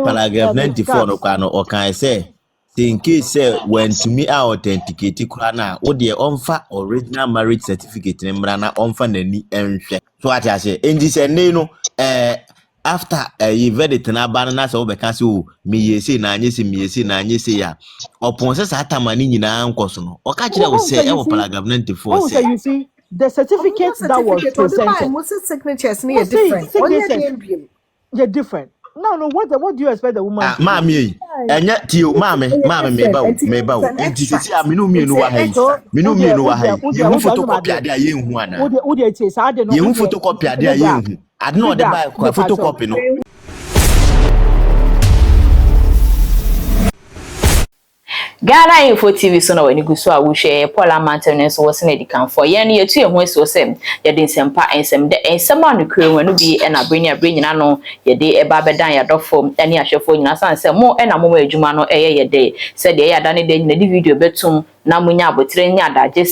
paragraph 94 no kwa no o kan say in case say when to me authenticate kura na wo de onfa original marriage certificate ne mra na onfa nani enhwe so ati ase endi se ne no after you verdict na ban na so be kan say o me yesi na anyese me yesi na anyese ya opon se sa tamani nyina nkoso no o ka kire wo say e wo paragraph 94 say you see the certificate that was presented most signatures near different they're different. No, what do you expect the woman to do? Enya tio mame me ba o enti sisi a minu mienu wa hai minu mienu wa hai yehu photocopy ade a yehu ana wo de tie sa ade no yehu photocopy ade a yehu ade no de ba kwa photocopy no Ghana Info TV so na wani guso a wo hwe Paul Amanten so wo se na dikan for ye no yetu ehu eso sem ye de nsempa ensem de ensem anu kure no bi e na brenya nyina no ye de e ba bedan ya dofo ene ahwefo nyina san se mo e na mo adwuma no ye de se de ya da ne de nyina di video betum na munya abotire nya adaje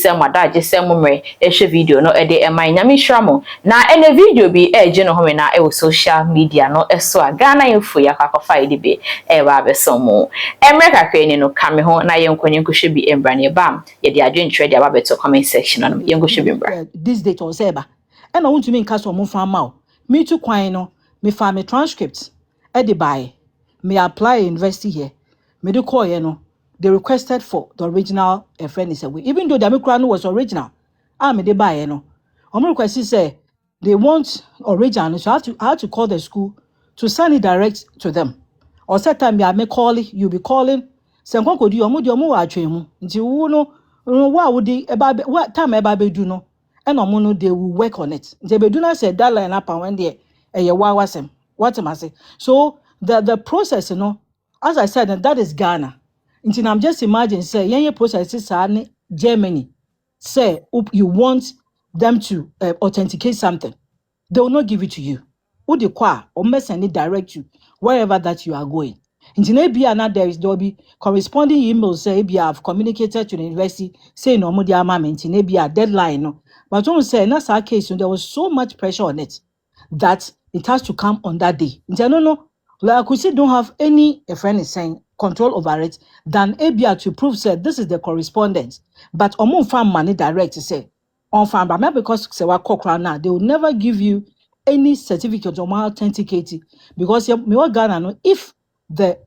sem mre e hwe video no e de e man nyame hwamo na ene video bi e je no home na e wo social media no eso a Ghana Info ya kakofa ide be e ba besomo emreka kweni no kame ho na yenkonye nkohwe bi embrane bam ye de adwentre de ababeto comment section no yenkohwe bi mbra this date on seba e na wontumi nka so mo fa ma me tu kwan no me fa me transcript e de buy me apply university here me do call here no they requested for the original friend is away even though the amekura no was original me de buy no request say they want original so I have to call the school to send it direct to them or set time I may call you be calling say nko di omo wa atwe mu nti wo no wa wo di what time eba be do no e no mo no they will work on it nti be do na say that line up and when there e wa wasem what am I say so the process you know as I said that is Ghana nti I'm just imagine say yenye process is Germany say you want them to authenticate something they will not give it to you who the kwa or send it direct you wherever that you are going. In Tinebia now there will be corresponding emails say you have communicated to the university saying no more in Tinebia deadline no. But don't say in that case there was so much pressure on it that it has to come on that day. No, like I could don't have any a friend is saying control over it than ABR to prove said this is the correspondence. But farm money direct to say on farm but because say what now they will never give you any certificate or authenticated because me Ghana no if the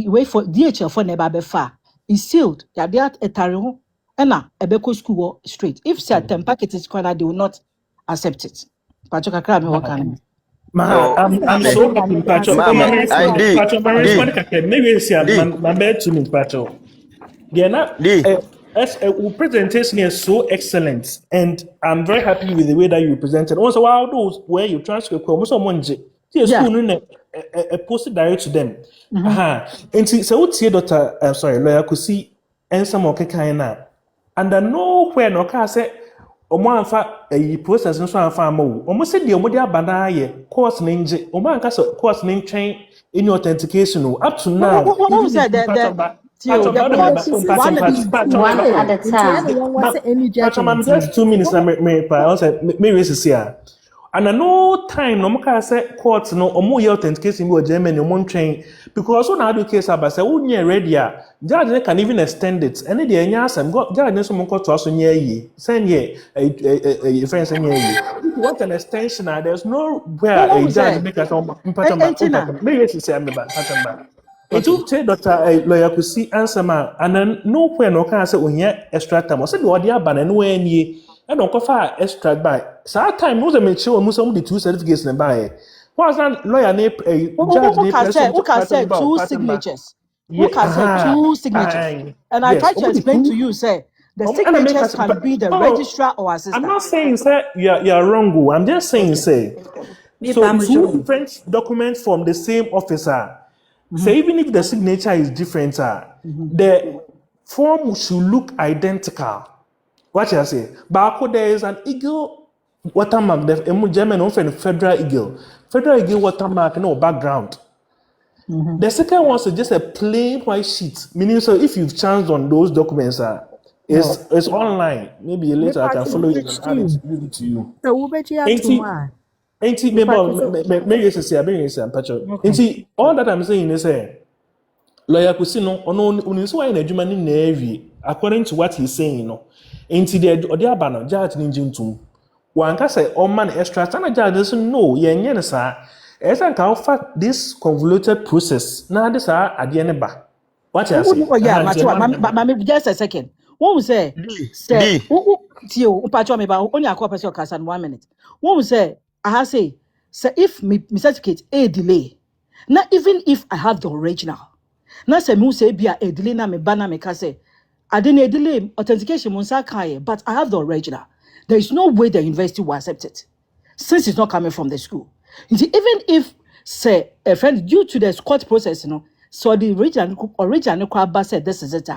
wait for DHL for never be far is sealed ya there etare ho na ebeko school straight if certain packages corner they will not accept it pacho kakra me work am I'm so happy pacho maybe see my bed to me pacho presentation is so excellent and I'm very happy with the way that you presented also wow those where you transcript almost monje school no post direct to them. And so what's your daughter? I'm sorry, lawyer could see and some okay kind na under nowhere no car say omo anfa a process no so anfa mo omo say the omo dia bana ye course ninja omo anka so course nin train in authentication up to now what said that one at a time. I'm just 2 minutes na me race here. And at no time, no more say courts no or more authentication with Germany or train because on other case about say oh near ready judge can even extend it and the anyas and got judge some court to us near ye send ye a friend send ye what an extension there's no where a judge make us maybe say I'm back. It took Dr. Lawyer could see answer man and then nowhere no can say on here extra time or say the audio ban and no any and don't offer extract by. So that time was a make sure most of the 2 certificates in buy. What's that lawyer name a judge who can say 2 signatures? Who can say 2 signatures? And I try to explain to you, say the signatures can be the registrar or assistant. I'm not saying say you're wrong. I'm just saying say so 2 different documents from the same officer. So even if the signature is different, the form should look identical. What I say? But there is an eagle watermark. The German often federal eagle. Federal eagle watermark, no background. The second one is just a plain white sheet. Meaning, so if you've chanced on those documents, it's online. Maybe later I can follow you and add it, give it to you. Ain't it maybe it's a maybe it's a patch. Ain't it all that I'm saying is lawyer Kusino on Uniswa in a German navy, according to what he's saying, no. Ain't it or the abano, judge ninjin too. One can say, oh man, extra time judge doesn't know, yen, sir. As I can fact this convoluted process, now this are at the end back. What you say? Oh yeah, Mami, just a second. What we say? Say, Tio, Upacho me ba only a couple of 1 minute. What we say? I say if me certificate a delay. Not even if I have the original. Not say me say be a delay na me banner me say. I didn't delay authentication but I have the original. There is no way the university will accept it since it's not coming from the school. Even if say a friend due to the court process, so the original crowd said this is it.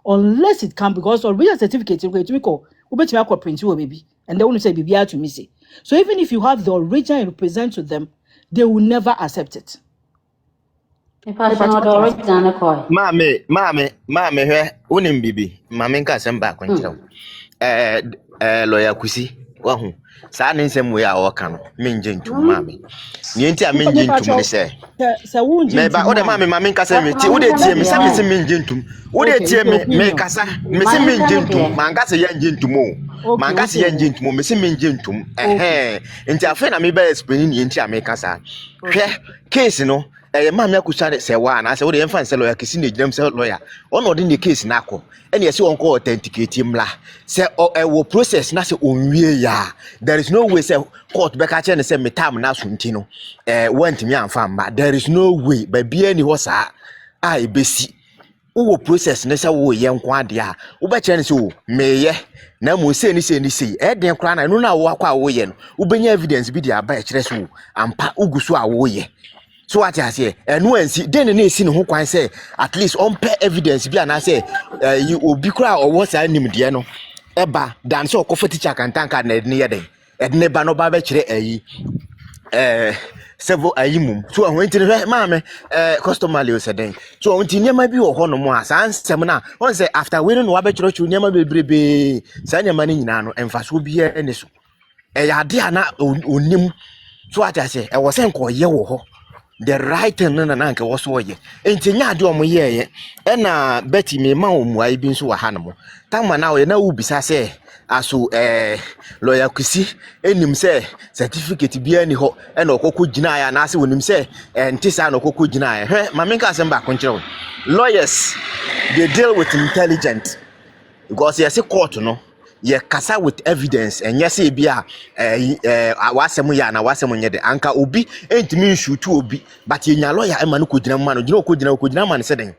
Unless it can because original certificate we call print you baby and they want to say baby to me say. So even if you have the original and present to them, they will never accept it. If I should not original call. Mame, unim bibi, mame nka semba kwenchira. Lawyer Kusi, wahu. Sa ne nsem we a woka no, menje ntum mame. Ni enti a menje ntum ne se. Me ba o de mame nka se me ti, wo de tie me se me se menje ntum. Wo de tie me kasa, me se menje ntum, man ka se ya nje ntum o. Man ka se ya nje ntum, me se menje ntum. Enti afa na me ba explain ni enti a me kasa. Hwe case no Mama Akosua Serwaa na say we dey fan say lawyer kisi na ejinam say lawyer on odin the case na akọ ene yesi won ko authenticate mla say wo process na say onwie ya there is no way say court be ka che ne say metam na so nti no wantimi amfa mba there is no way ba bia ni ho sa a ebesi wo process ne say wo ye nko ade a wo be che ne say o meye na mo say ni say den kra na no na wo akwa wo ye no wo benya evidence bi dia ba e kire so ampa uguso a wo ye. So what I say, and when see, then the nation who can say at least on pair evidence be and I say, you will be cry or what's I name Diano, Eba, dan so coffee teacher can tank at near day, and never no babbage several ayimum. So I went to the mamma, customarily said, so until near my view of honor more, sans seminar, one say after winning Wabbage, you never be send your money nano, and fast will be any so. A diana unim. So what I say, I was saying, call you. The right and nananka was way. Ain't nya do mo ye na Betty me ma o muai bi nso wa hanamo. Tama na o na ubi sa say aso lawyer Kusi enim say certificate bi ani ho e na okoko gina ya na say wonim say ntisa na okoko gina ya. Hwe ma menka asem ba konkyere. Lawyers they deal with intelligent because yes court no ye kasa with evidence and yes e bia wasem ya na wasem nyede anka obi entimi shoot obi but ye nya lawyer e ma no kodina ma no gina kodina ma no seden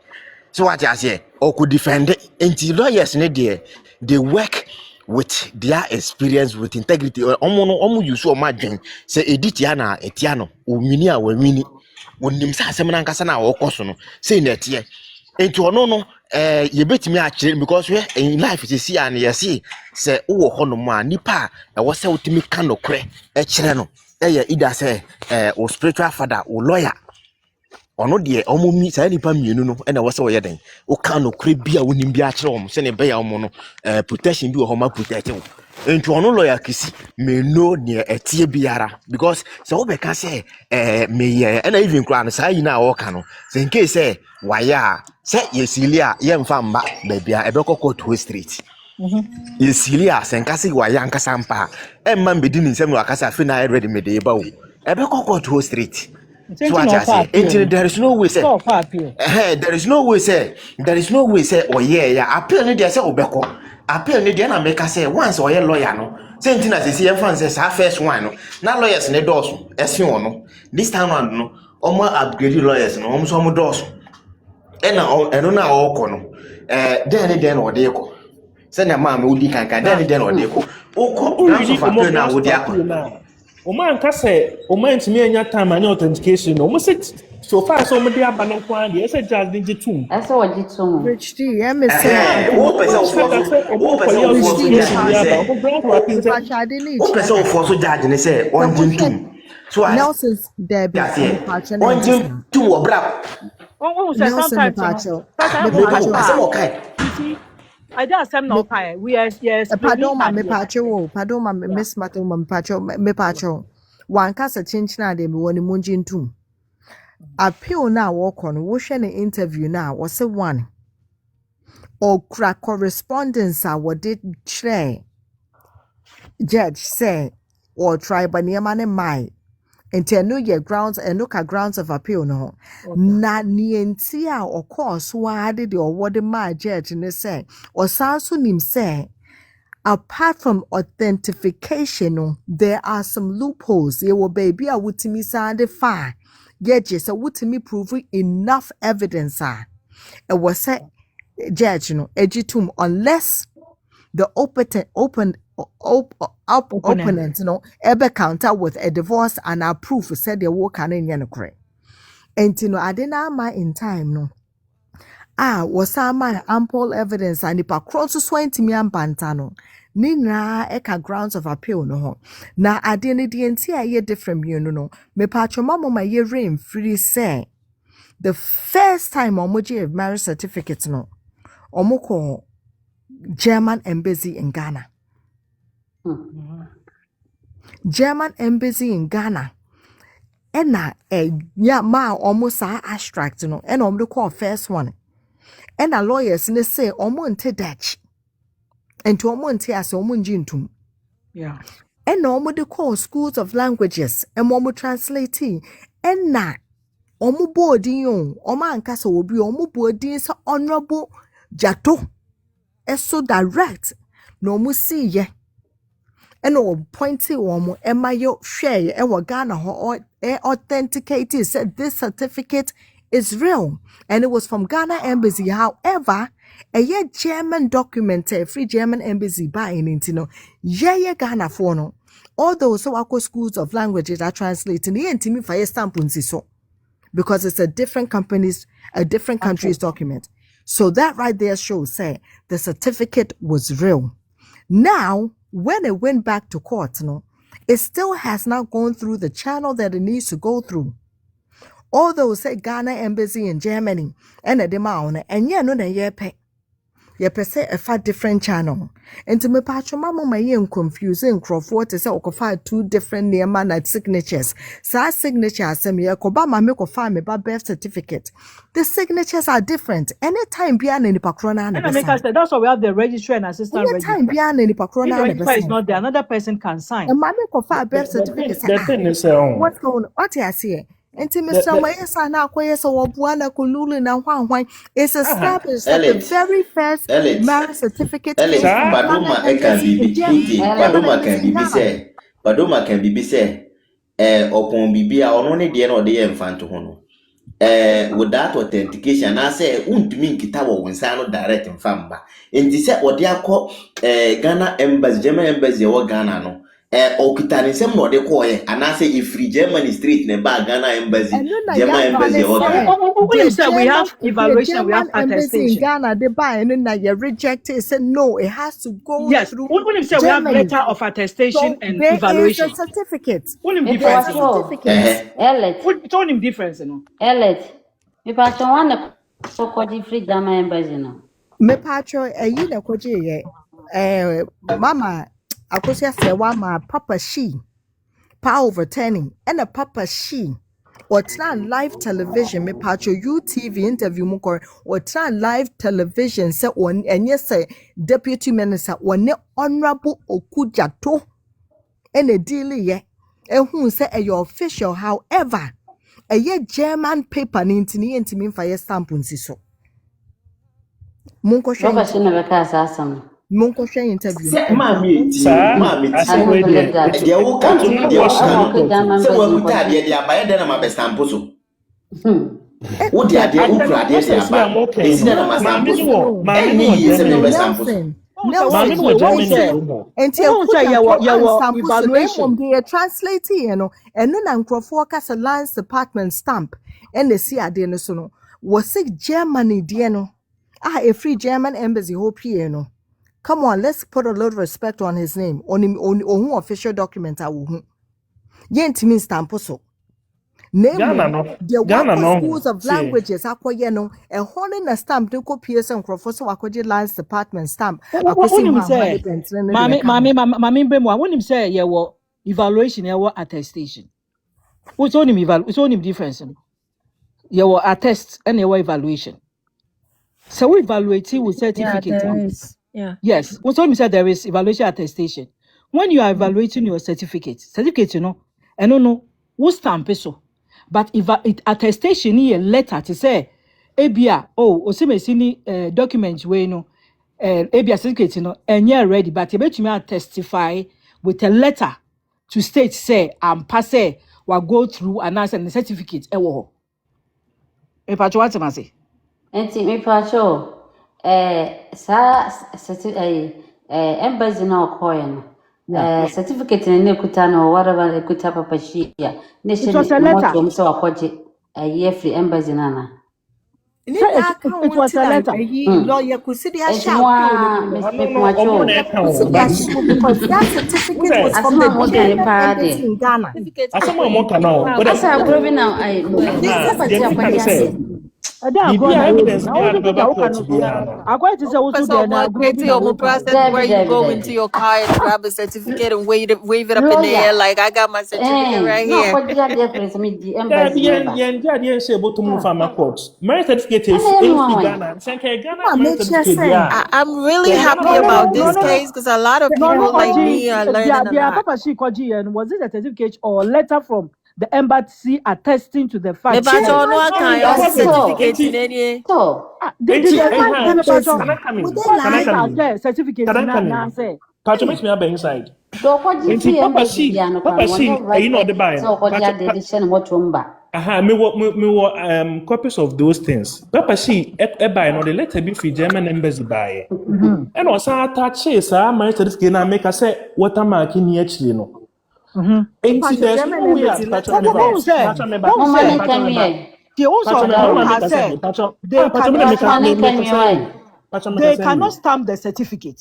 so what you say or could defend enti lawyers ne they work with their experience with integrity omo use o madwen say edit ya na etia no o mini a wa mini wonim sa asem na nkasa na wo koso no say na etie enti ono no ye betimi a kire because we in life is see and yes say wo hono mu a nipa e wo say utimi kan no kre e kire no ye ida say o spiritual father o lawyer ono de omomi say nipa mienu no na wo say wo ye den o kan no kre bia wonim bia kire wo se ne be ya wo no protection bi wo ho ma protect wo enti ono lawyer kisi me no ne etie biara because say wo be ka say me ye na even kra no say yi na wo ka no say in case say waya say yesilia ye mfa mba bebia ebeko court street yesilia senkase waya nkasa mpa emma mbedi ni nsem no akasa fe na ready me dey ba wo ebeko court street so what I say there is no way say there is no way say oh yeah appeal ni dey say obeko appeal ni dey na make say once oh yeah lawyer no say ntina say see fan say sa first one no na lawyers ne doso ese ono this time round no omo upgrade lawyers no omo so omo doso eno na oko no den odeko se na ma me udi kanka den odeko oko na so fa na odi akọ o man ka say o man ntimi anya time and authentication no mo say so far so mo dey abanon kwa dey say jazz dey jitum I say what jitum PhD me say o person so judge ne say on jitum so Nelson's there be on jitum obra Nelson I just am not okay. We are yes. Pardon, me pacho. Pardon, Miss Mato, me pacho. wankasa chinchina de me woni munjintum appeal na walk on wo hwe ne interview na wo se one or crack correspondence a wo did share judge say or tribe niema ne mai enti eno ye grounds eno ka grounds of appeal no na nienti a of course wa de the award ma judge ne say or sanso nim say apart from authentication no, there are some loopholes ye wo baby a wutimi sande fa ye so wutimi prove enough evidence e was say judge no ejitum unless the opponent no ebe counter with a divorce and a proof said the work can in yenokre enti no adena ma in time no was my ample evidence and if across 20 million bantano Nina eka grounds of appeal no ho na ade ne de enti a ye different you no me patcho mama ma ye rain free say the first time omoje marriage certificate no omoko German embassy in Ghana. German embassy in Ghana. Ena ya ma almost abstract no. Ena omdo call first one. Ena lawyers ne say omo nte Dutch. Ento omo nte ase omo njintum. Yeah. Ena omo de call schools of languages. Ema omo translate. Ena omo boarding yon. Omo ankasa obi omo boarding sa honorable Jato. So direct no mu see ye eno pointy womo emayo share e wo Ghana ho authenticated said this certificate is real and it was from Ghana embassy. However a ye German document free German embassy by in intino ye Ghana for no all those so akọ schools of languages are translating ye ntimi fa ye stamp so because it's a different company's a different country's document. So that right there shows, say, the certificate was real. Now, when it went back to court, it still has not gone through the channel that it needs to go through. Although, say, Ghana embassy in Germany, and a demand, and yeah, no, ye pay. Ye per se a far different channel. And to me, patcho mama my yen confusing Crawford to say okofa two different near man signatures. Sa signatures send me a kobama make of me by birth certificate. The signatures are different. Anytime beyond any pakrona And I make us say that's why we have the registrar and assistant registrar. Anytime beyond any If the pakrona registrar is not there, another person can sign. and mammy kofa birth certificate. The thing is, What's going on? What I see? And to Mr. Mayesa now, Koyesa Wabuana Kululu now one is established that the very first marriage certificate Badoma can be say upon bibia or only the end of the infant hono. With that authentication, I say, mean Kitawa when Sano direct in Famba. And this set what they are called Ghana embassy, German embassy or Ghana no. Okitani sem no de koye and I say if free Germany street ne ba Ghana embassy German embassy or we have evaluation, we have attestation in Ghana they buy and then you reject it say no it has to go through when you say we have letter of attestation and there evaluation is a certificate what him difference Ellet. told him difference Ellet. Me patcho wan ko free Ghana embassy no. Me patcho eyi na kwaje ye mama Akosua Serwaa ma papa she power overturning and a papa she or tran live television me patcho UTV interview mo or tran live television say on and yes say deputy minister one honorable Okujato and a deal ye who say a your official however a ye German paper intimi for stamp so Munko Munko interview. Mammy, they will come to the ocean. So, we tell you, they are by then my best ampuso. What they are there, who cried, yes, they are okay. It's not my sample. Mammy is a best ampuso. Until evaluation, they are translating, you know, and no Crawford Castle Lines Department stamp, and the sea no was sick Germany, Diano. A free German embassy, hope here, no. Come on, let's put a lot of respect on his name. On him, on official document. I will. Yent means stamposo. Name the schools of languages. Akoyeno a holding a stamp. Do go Pearson Crawford so Akoji Lands Department stamp. What him say? Mami, Bemo. When him say, yeah, well, evaluation ɛwɔ attestation. What's on him difference? You attest and your evaluation. So we evaluate with certificate. Yeah, there is. Yeah. Yes. What's on me said there is evaluation attestation. When you are evaluating your certificate, you know, I don't know who stamp so. But if attestation is a letter to say, ABA, Osimesini documents where you know, ABA certificate, you know, and you're ready, but you bet you testify with a letter to state, say, pass or go through and answer the certificate. If I want to say, Enti me pacho sa embassy na okoye no certificate ne kuta no whatever kuta papa shia ne she mo so akoje year free embassy na It was a letter. Lawyer could see the because that certificate was from the embassy in Ghana. Evidence where you go into your car and grab a certificate and wave it up in the air like I got my certificate right here. I'm really happy about this case because a lot of people like me are learning a lot. Papa Shikoji, was it a certificate or a letter from the embassy attesting to the fact that certificate in any certificate inside. Papa she, you know the buy. Me copies of those things. Papa she buy no the letter be free German embassy buy. And also attach my certificate na make us say watermark in actually no. They cannot stamp the certificate.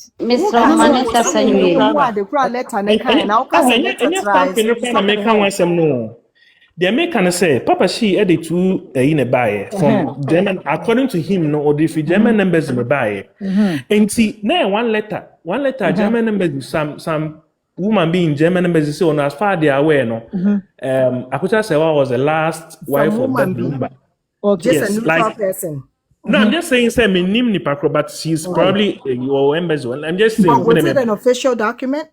The American say, Papa she added two in a buy from German, according to him, no, or the German numbers in the buy. And see, now one letter, German numbers, some woman being German embassy so as far they are aware no Akosua Serwaa was the last wife of that Dorinda. Just a neutral person. No, I'm just saying say me name ni pakro, but she's probably your embassy. I'm just saying. But was it an official document?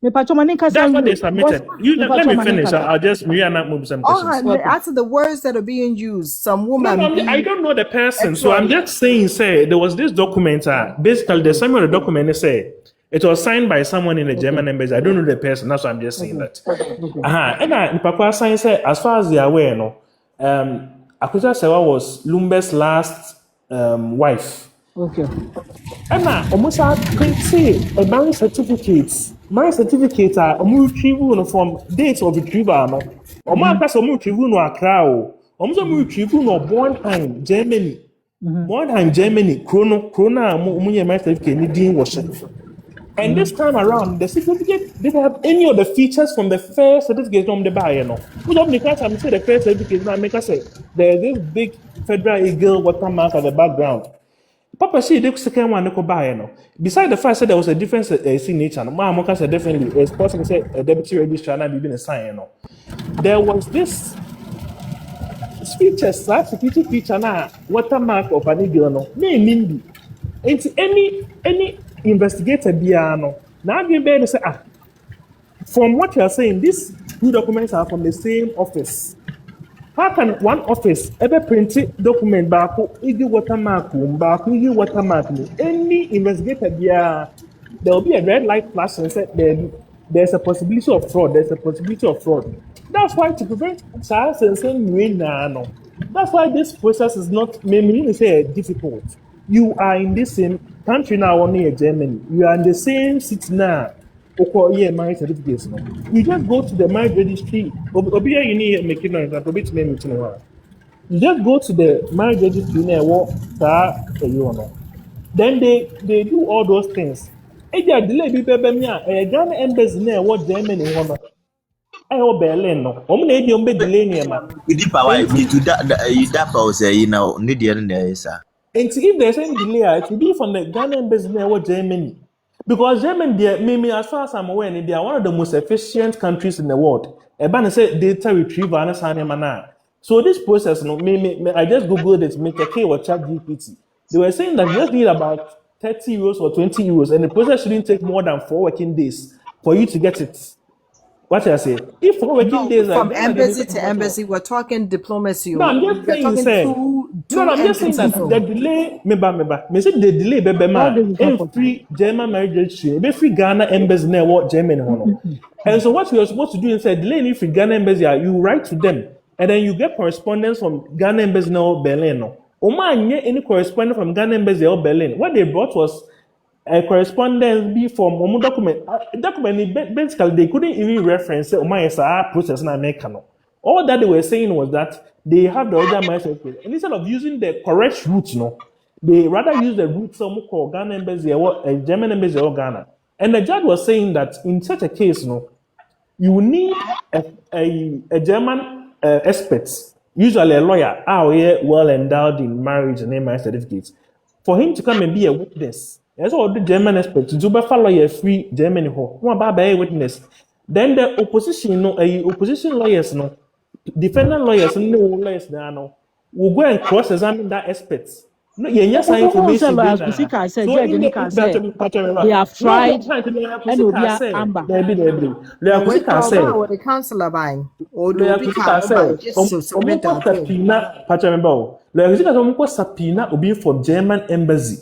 That's what they submitted. Let me finish. I'll just move some questions. After the words that are being used, some woman. No, I don't know the person, so I'm just saying. Say there was this document. Basically, the summary of the document. They say it was signed by someone in the German embassy. I don't know the person. That's why I'm just saying that. And Papa sign say as far as they are aware, no, Akosua Serwaa was Lumbe's last wife. Okay. And almost say a marriage certificates. Marriage certificates are retrieval from dates of retrieval. No, or my person retrieval no Accra. Almost retrieval no Bornheim, Germany. Bornheim, Germany. Corona. Marriage certificate needing washing. And this time around, the certificate didn't have any of the features from the first certificate from the buyer. No, we don't make us say the first certificate. Now make us say there's this big federal eagle watermark at the background. Papa see the second one no buy no. Besides the fact that there was a different signature, no, Mama said definitely a person said a deputy registrar not be a sign no. There was this features, security feature na watermark of an eagle no. Name into any investigator biano. Now you better say from what you are saying, these two documents are from the same office. How can one office ever print document back watermark any investigator there will be a red light flash and say there's a possibility of fraud. That's why to prevent SARS and saying no. That's why this process is not maybe say difficult. You are in this same country now, only Germany. You are in the same city now. Marriage certificates. You just go to the marriage registry. You need making noise. You just go to the marriage registry then they do all those things. Delay Ghana embassy Germany Berlin no. And if there's any delay, it will be from the Ghana embassy Germany. Because Germany, maybe as far as I'm aware, they are one of the most efficient countries in the world. Ebana say data retrieval and mana. So this process, no, I just googled it. Make a K or ChatGPT. They were saying that you just need about 30 euros or 20 euros, and the process shouldn't take more than 4 working days for you to get it. What I say? If 4 working days, from embassy to embassy, we're talking diplomacy. No, I'm just saying, say, no, I'm just saying that the delay, me say the delay, every German marriage registry, every Ghana embassy now what Germany. And so what you're supposed to do instead, delay if Ghana embassy, you write to them, and then you get correspondence from Ghana embassy now Berlin. No, any correspondence from Ghana embassy or Berlin. What they brought was a correspondence be from document. Basically, they couldn't even reference my process in America. All that they were saying was that they have the other mindset, and instead of using the correct route, they rather use the route some called Ghana embassy or German embassy or Ghana. And the judge was saying that in such a case, you need a German expert, usually a lawyer, well endowed in marriage and marriage certificates, for him to come and be a witness. That's all the German experts. To follow a free Germany ho. Who about a witness? Then the opposition, opposition lawyers, defendant lawyers, no lawyers there will go and cross-examine that expert. No, yes, information. They have tried. And will be amber. The councillor buying or subpoena will be for German embassy.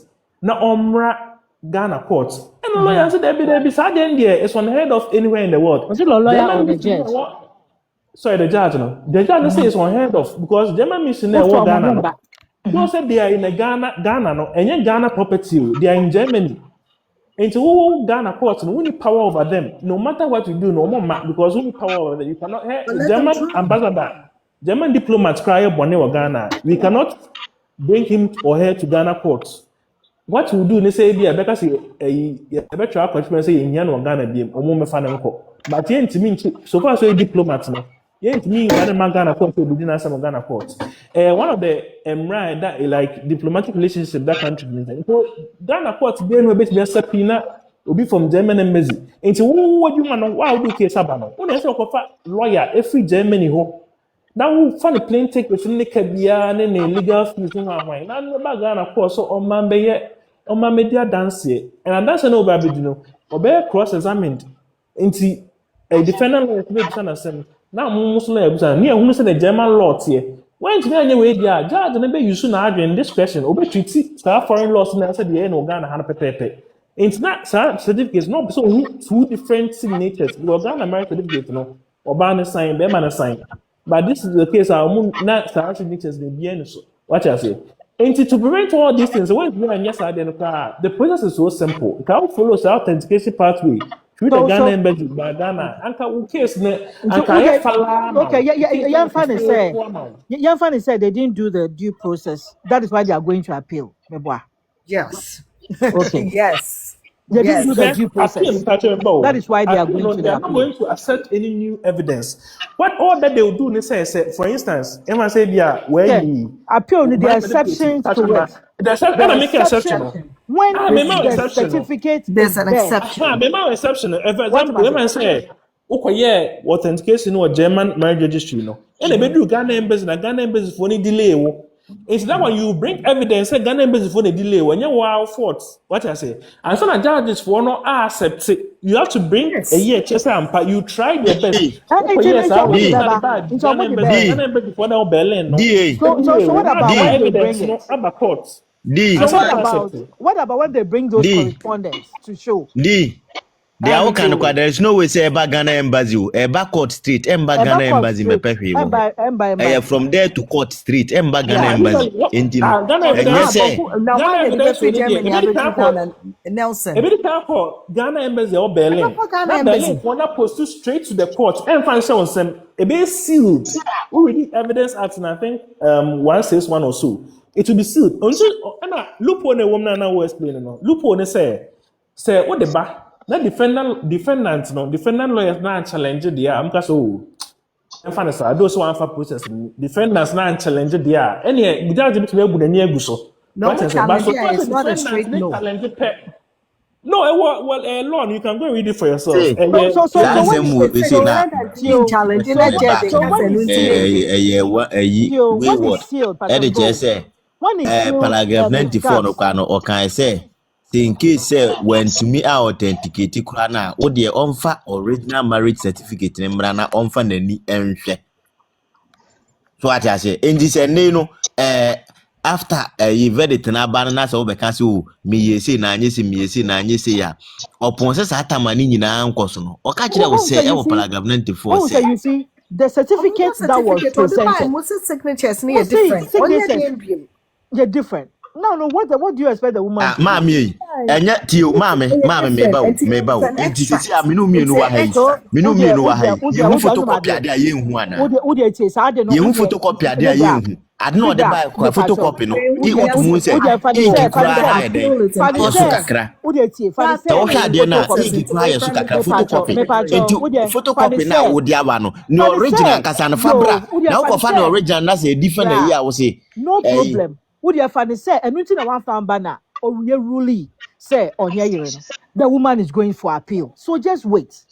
Na omra Ghana court. And the lawyer said there be sergeant there. It's unheard of anywhere in the world. Was it the lawyer or the judge? Sorry, the judge. No, the judge says it's unheard of because German missionary war Ghana. They said they are in a Ghana no, and yet Ghana property. They are in Germany. And so Ghana court, no, we need power over them. No matter what you do, no more because we need power over them. You cannot. German ambassador, German diplomats cry Bonne or Ghana. We cannot bring him or her to Ghana court. What we do, they say, be a better say, a better question, say, in Yan or Ghana, be a woman fan and co. But you ain't to me, so far, so a diplomat, no. You ain't to me, Ghana court, to be some Ghana court. One of the right that like diplomatic relationship that country, Ghana court, then will be a subpoena, will be from German embassy. And so, what you want, why would you case Sabano? When I say, lawyer, every Germany home. Now we find a plain take with and legal fees in our mind. Now the Ghana course so on my media dance here. And that's no baby, or cross-examined into a defendant now Muslim near who said the German law here. When to anyway, judge and you soon argue in this question, obey treaty, start foreign laws and answer the end of Ghana Hana Pepe. It's not certificates, not so two different signatures. Ghana American certificate, or Bana sign, Bemana sign. But this is the case. Our not start signatures the bien so. What I say. And to prevent all these things, when you and yes, the process is so simple. You can follow the authentication pathway through the Ghana embassy by Ghana. And can case okay, Young Fanny said they didn't do the due process. That is why they are going to appeal. Yes. Okay. Yes. They didn't do the due process. That is why they are going to they are not going to accept any new evidence. What all that they will do, they say, for instance, Emma said, yeah, where you appeal the exception to it. Make an exception. When the certificate, there's an exception. Make exception. For example, Emma say, okay, authentication or German marriage registry, and they do Ghana embassy for any delay. It's that when you bring evidence, Ghana embassy for the delay, when you wow faults, what I say. And so the judges for no accept it. You have to bring a year, you try your best. Ghana embassy for no Berlin. So what about when they bring it? What about when they bring those correspondence to show? They are kind of there is no way say Eba Ghana embassy, Eba Court Street, Eba Ghana embassy, me pay from there to Court Street, Eba Ghana embassy. Nelson. Ghana embassy or Berlin. Ghana embassy wanna post straight to the court and find someone some a be sealed. We read evidence act and I think 161 or so. It will be sealed. Until loop on a woman now will explain no. Loop on say what the back. Na defendant lawyers na challenge dia am kaso emfa na sa those one for process defendants na challenge dia any judge bit we agu na ni agu so no challenge is not a straight no No, law, you can go and read it for yourself. See, So Yeah, so that's when a move. You see So now. that being challenged in a Back jet, so when and is sealed, when is wayward. sealed, Eddie Patrick, just go. say When is sealed, paragraph it 94 no starts. kwano or can I say in case say when to me authenticate krana o de onfa original marriage certificate ne mrana onfa nani enhwe. So what I say in this no after you verdict na ba na so be kan say o me yesi na anyese me yesi na anyese ya opon se sa tamani nyina nkoso no o ka kire wo Oh, so say e you wo see, paragraph 94 oh, so say you see, the Certificate, certificate that was or the buy, presented. most signatures Oh, near see, different. Only at the signatures, end, they're different. No, what do you expect the woman to do? Mami enya tio mame different. meba It's o an enti sisi a extract. minu It's mienu an wa hai So, extract. minu mienu wa hai ye hu photocopy Udia, ade a ye hu ana Udia, say, ye hu photocopy ade a ye hu ade no de ba kwa photocopy no i Udia, otu hu se Udia, ink kura the na ye den appeal is ye su Fanise, impossible. kakra Fanise, ta wo hwa ade na Photocopies ink into kura ye su kakra photocopy enti photocopy na Fanise, wo de aba no ni original Fanise, nkasa no yo, fabra Udia, na wo fa na Fanise, original na say different na bra, ye a wo say no eh problem. Udia, Fanise, and nothing na one found banner, or we really say, on your the woman is going for appeal. So just wait.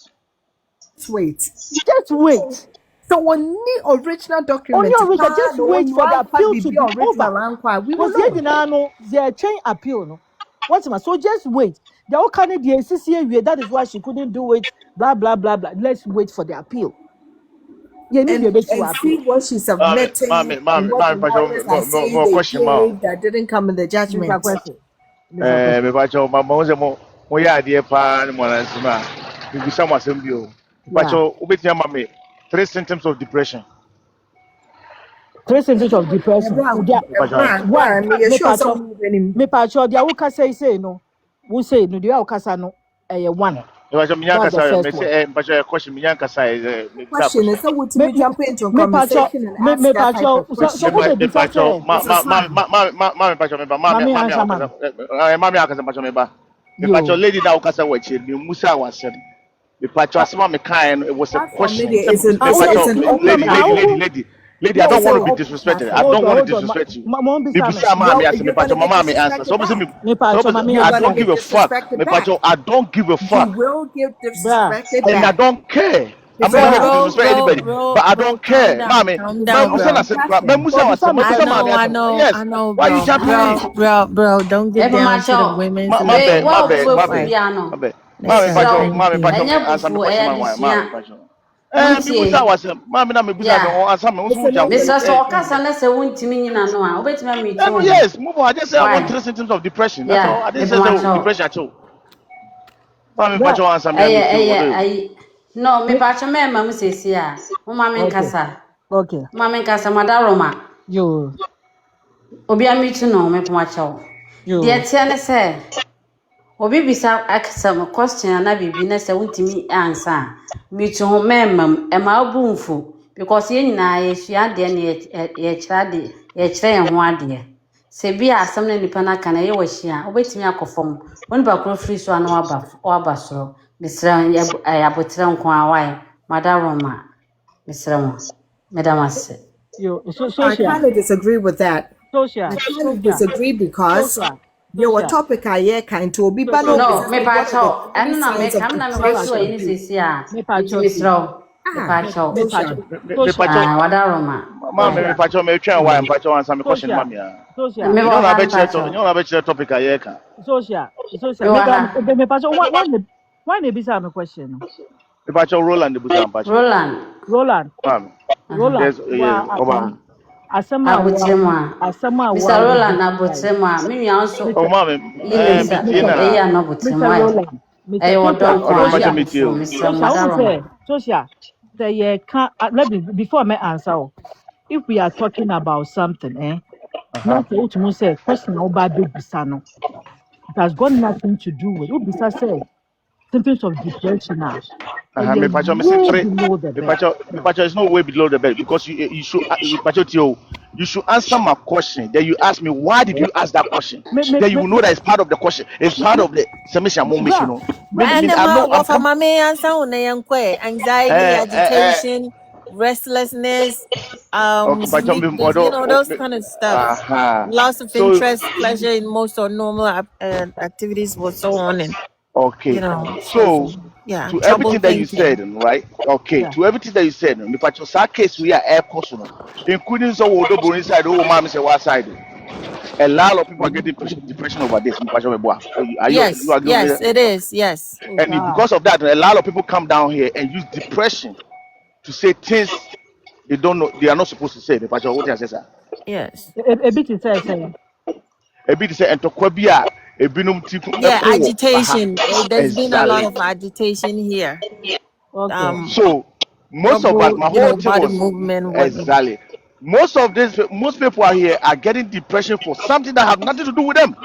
Wait. Just wait. So on the original On document, your original, just wait for the appeal to be be over. original and we will Because here know. now no, they chain appeal no. What's my so just wait. The whole Canadian CCA, that is why she couldn't do it. Blah blah blah blah. Let's wait for the appeal. You need to be to And see appeal. what she's submitting and what the lawyers are saying more they question ma. gave that didn't come in the Mr. judgment. Question. Mr. Question. Me pacho mama mo se mo ya ade pa ni mo na nsima. Mi bisa mo asem bi o. Me Yeah. pacho obeti ama me 3 symptoms of depression. 3 symptoms of depression. Udia, Me pacho one, Me me sure pacho, someone winning. me pacho. The awuka say no. We say no. The awuka say no. One. me pacho mi That's yanka the sa me first se one. me pacho question mi yanka sa me bisa Question question. is so would Me me jump into a me pacho conversation and ask me that type pacho. of So Me question? what me be pacho say? It's a sign. me pacho me ba Mami mami answer akasa mami. mami akasa pacho me ba. Me pacho Yo. lady da akasa wachi me musa wasem. Me pacho asema me kind it was a That for me question. is Me it's pacho an open matter. lady I No, don't It's want an to be so open disrespected. I matter. don't want to hold on. disrespect you. Mom Me bisa me. busa ma me answer me You're pacho gonna get mama me answer. disrespected So back. Me pacho mami You're I gonna don't answer. give get a fuck. disrespected Me back. pacho I don't give a You fuck. will get Bra. disrespected And I back. don't care. I'm not It's here to Bra. disrespect anybody, but I don't care. Mommy, man, so Musa open na se, man, discussion. Musa was Obisa some, me Musa question. mama answer. Yes. Why you jumping in? Eh, macho. My We bad, my wa bad, obufu my fi bad, biano. my bad. Mesro. Mommy, pacho, me Enya answer me bufu question, eya mommy, dishia. pacho. Me Musa Muntie. was, mommy, na me Musa me Yeah. answer me. It's Musa an jumping. open Mr. So Eh. okasa na se wuntimi nyina no a, obetimi me No, tun. yes, move on. I just say I want Why? 3 symptoms of depression. That's all. Yeah, I didn't me say so macho. depression at all. Mommy, Bra. pacho answer me. I Eye need to. eye. No, me Me. pacho me ma mu sesi a. Mo ma me Okay. nkasa. Okay. Mo ma me nkasa madaroma. Yo. Obi a me tu no me macho. De Yo. tie ne se obi bisa aksam question na bibi na se wuntimi ansa. Me tu ho memam e ma obunfu because ye nyina ye hia de ne ye kira de ye kira ye ho ade. Se bi asam na nipa na kana ye wahia obetimi akofom. Won ba kro free so anu aba soro. Misra ya abotre nko awai madaroma misra mo. Medamase. Yo. I Social. kind of disagree with that. Social. I kind of Social. disagree because Social. your Social. topic I hear kind to be bano No, business. me What are the pacho. three Eno na me signs of kam na me Me wasu depression? pacho. ni sisi a. Me Enti pacho. misro. Me Ah, pacho. Me pacho. social. Me Social. pacho. Ah, wadaroma. Mommy, me Social. pacho. Me try why. Me pacho answer me question, Social. mommy. Social. Me You know wa na han be chere to. You pacho. know na be chere topic I hear. Social. Social. Me wa ha. Me pacho. Why ne bisa me question no? Me pacho Roland the busa pacho. Roland. Roland. Mommy. Aha. Roland. Yes, yes, Oba. Asama Abotrema. Mr. wa Roland abotrema. Me nwa nso Oh, Mr. mommy. yine sa Me Mr. na. eya no Mr. abotrema ai. Roland. Mr. Eyo Social. odon ko Odo ayi pacho Social. meet abofo you. Mr. Social. Who Madaroma. say? Social. Say can't let me before me answer. If we are talking about something, Uh-huh. not to say question about big bisano. It has got nothing to do with Ubisa say symptoms of depression now. Me You're pacho me say way three. below the bed. Me pacho is no way below the belt because you should me pacho tio. You should answer my question. Then you ask me why did you ask that question? Then you will know that it's part of the question. It's part of the submission moment, you Bruh, know. And I know I'm for come. my man, anxiety, Eh. agitation, restlessness, Okay, pacho sleep, me odo. those kind of stuff. Aha. Loss of So interest, pleasure in most or normal activities, was so on. And Okay. So to trouble everything that you thinking. said, right? Okay, Yeah. to everything that you said, me pacho sa case we are air personal, including so we do inside, oh, mommy say what side. A lot of people are getting depression over this. Me pacho me boa. Are you Yes, agree with me? yes, it is. Yes. And because of that, a lot of people come down here and use depression to say things they don't know, they are not supposed to say. Me pacho, what you say, sir? Yes. A bit is saying. A bit say and to kwabia a binum tiku Yeah, eko aha. agitation. There's been a lot Exactly. of agitation here. Okay. So most of us, Trouble, my whole thing body was movement, whatnot. exactly. Most people are here are getting depression for something that have nothing to do with them.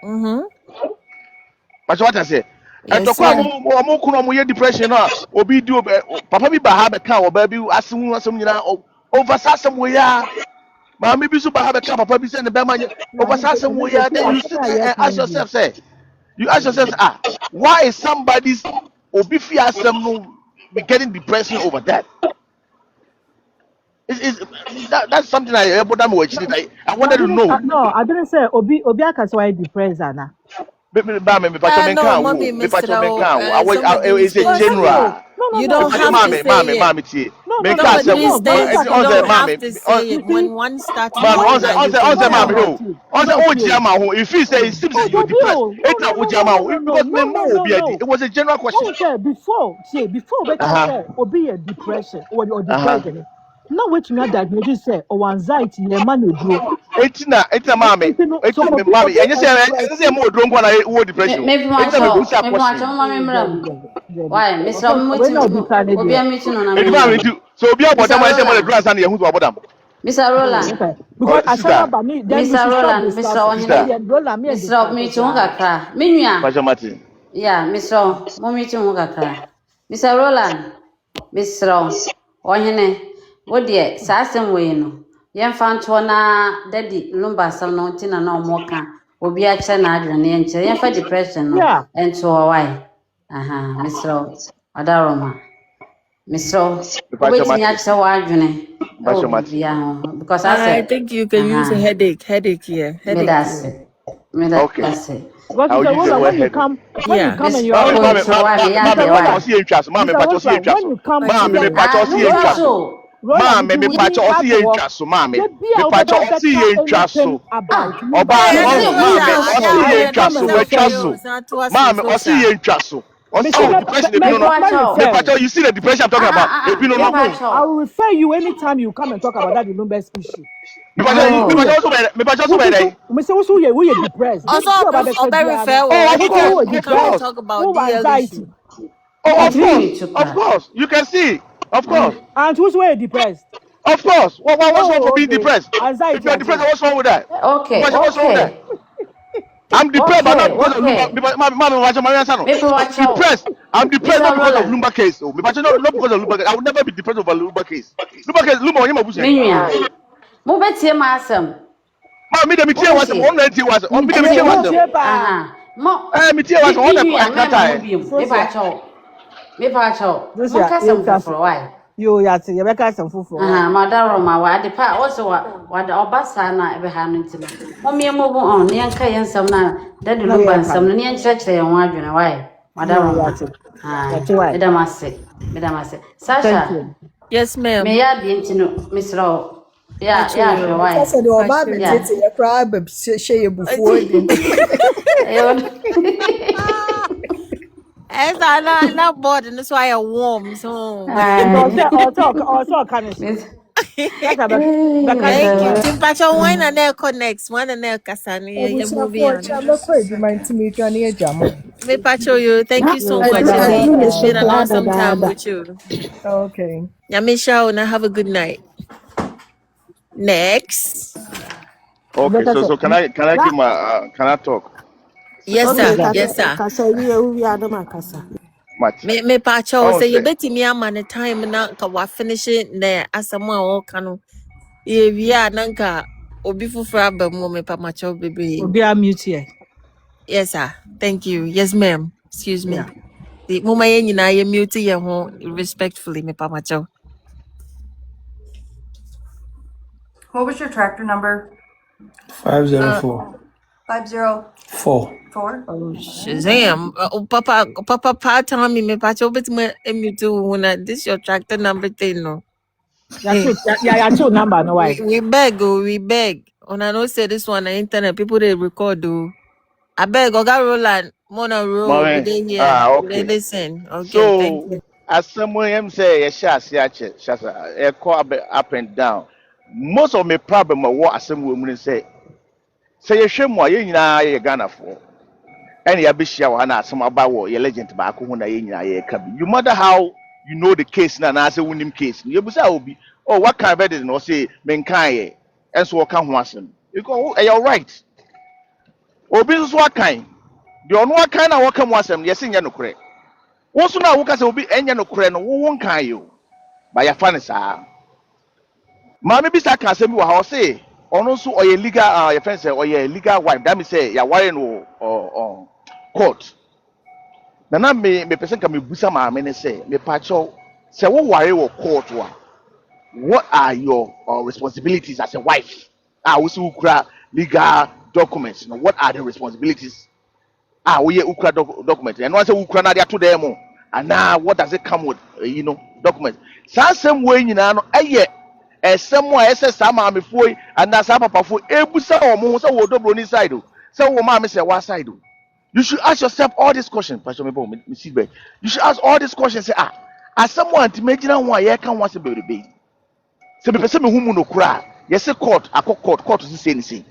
Mm-hmm. That's what I say. And to Yes, kwa sir. mo kuno mo ye depression na obi di papa bi ba ha be kan oba bi asem nyina over sasem we ya. Ma me bi so ba ha be kan papa bi say ne be ma over sasem we ya. Then you sit there and ask yourself say, why is somebody's obi fi asem no be getting depression over that? That's something I wanted to know. No, I didn't say Obi Akosua depressed Anna. Me pacho men No, kan wo. mommy, Me Mr. pacho men kan wo. Somebody is It's a saying general. you No. Me don't pacho have to say it. mama tie. Men kan say Somebody No, wo. but says you On say don't have mama. to say it. When one starts Man, talking on say now, you can mama tell. ho. On say o jama ho. If he say it seems that you're depressed. It's not o jama ho because me mo obi adi. It was a general question. What say before we can say Obi a depression or depressed. Now wait me diagnosis say or anxiety e man eduro. It's mama. It's So Obi mama. And you express. say more drunk one wo depression. Maybe my It's me child, busa maybe my question. child, my member. Why, Miss Okay, when Meeting, I'll be trying will be a it. meeting on a It's mama member. do. So obi Mr. abodam I say more the Roland, dress and who to abodam. Mr. Roland, Okay. Oh, Because I said sister. about me, then we Mr. should stop Roland, Mr. discussing. Then Sister. Ohene, the roll me and Mr. discuss it. Meeting Hogakra, Minya, Pastor Martin. yeah, Mr. Momeeting Hogakra. Mr. Roland, Mr. Ohene, what dear, Sassam Wayno, Yan Fantona, Daddy, Lumba Salontina, no more can, will be a channel and yan for depression, Yeah. and so why. Aha, Mr. Adaroma. Mr. Pastor Waiting Martin. at so wilderness. Pastor Oh, Martin. because I I said, think you can use a headache here. me Headache that's here. it. Me Okay. that's it. Because I'll Mr. use the Roland, word when you headache. come, Yeah. and you're Mami, always mami, Coach, why mami, me mami, yande Mr. pacho why? Roland, osi entwaso. Mami, Mr. pacho osi Roland, when entwaso. you come, Mami, me pacho osi Me entwaso. pacho. Roland, Mami, you me will pacho need osi to work. entwaso. Mami, Maybe me I'll pacho better osi anything entwaso. about Oba, Lumba Hey, Saloon. so mami, Rosa, osi I will come entwaso, and we refer entwaso. you. it's not to us, Mami, osi Rosa. entwaso. Mr. Oh, depression, Me no. Me pacho. pacho, you see the depression I'm talking about. No, Me no. I pacho. will refer you anytime you come and talk about that Lumba issue. Me Oh. pacho also better. Mr. Also, we are depressed. Also, Maybe about the Obe Fediano. Oh, of Also, course, we are anytime you of come and depressed. course. talk about Who DL anxiety. issue. Oh, of Dream course, to of cry. course. You can see, of course. And who's way depressed? Of course. What's wrong for Oh, being okay. depressed? If Anxiety, you're I depressed, say. what's wrong with that? Okay, What's wrong with that? okay. I'm depressed, but not Okay, because of Lumba. okay. Me I'm pacho. depressed. I'm depressed not Mr. because of Roland. Lumba case. Oh, not because of Lumba case. I would never be depressed over Lumba case. Lumba case, Lumba, you must say. Minya. Mo betie ma asem. Ma, me the Mo media was betie. on 90 was on me the Ntie media was. Me mo. too, pa. Aha. Mo Media was on the Minya me ma ho kata. biem. So Me say, pacho. Me pacho. this Mo year, kasem foforo why? you yat, you better some food for why. Madaro ma wa de pa also wa da obasa na ebe ha no ntino. Mo me mo bu on ne yanka yensam na da de No, lumba yeah, nsam can. no ne yankyerɛkyerɛ yɛn ho adwene why? No, Madaro ma. yat. That's why. Medam ase. Thank Sasha, you. Yes, me ma'am. ya de ntino misro. Ya hwe Pacho. I why? said, "Oh, Baba, Pacho. tete, you cry, but share before them." As I not bored, and that's why I warm. So Also, can you see? That's a back thank you. why. Tim Pacho, one and there next. One and there Kasani. You're moving Abusuafoɔ on. kyɛ mɛkɔ adwuma nti metwa ne agya mo. Me Pacho, you. Thank you so You much. better It's have been an awesome time with you. Okay. Yamisha, and have a good night. Next. Okay, better say. so can I give my can I talk? Yes, Okay, sir. that's Yes, sir. Kasa we are the makasa. Much. Me I Pacho won't say you say. bet me a man time na ka wa finish it there asama o kanu. Ye via nanka obi fufura ba mu me pa macho baby. Obi a mute here. Yes, sir. Thank you. Yes, ma'am. Excuse me. Yeah. The muma ye nyina ye mute ye ho respectfully me pa macho. What was your tractor number? 504. 504. Oh, Shazam. Papa, tell me, patch over to me too when this your tractor number 10, no. Ya two number no why. We beg, we beg. On I know say this one on the internet, people they record, I beg, Oga Roland, Mona Roll, we Mommy, didn't hear, we okay. didn't listen. Okay, thank So, you. as someone say, up and down. Most of my problem are what some women say you shame why you know Ghana for. Any abishia or na some about your legend back when I can. You matter how you know the case na na say winning case. You say obi, oh what kind of evidence no say menkai and so can wasem. You go you're right. Obi so what kind. The on what kind of what can wasem yes in no Once na wo kasa obi enya no kore no wo won kan yo ba ya fa ne saa ma me bi sa ka asem bi wa ha o say ono so oye legal ya friend say oye legal wife that me say ya ware no court na me person ka me busa ma me ne say me pa cho say wo ware wo court wa what are your responsibilities as a wife wo so kura legal documents no what are the responsibilities we ukra document and once ukra na dia to them and now what does it come with document same way nyina no eye esem a ese sama me foi and na sa papa foi ebusa omo so wo dobro ni side o so wo ma me say wa side o you should ask yourself all these questions pastor me see be you should ask all these questions say as someone to imagine one ye kan want be se be person me hu mu no kura yes court court to say anything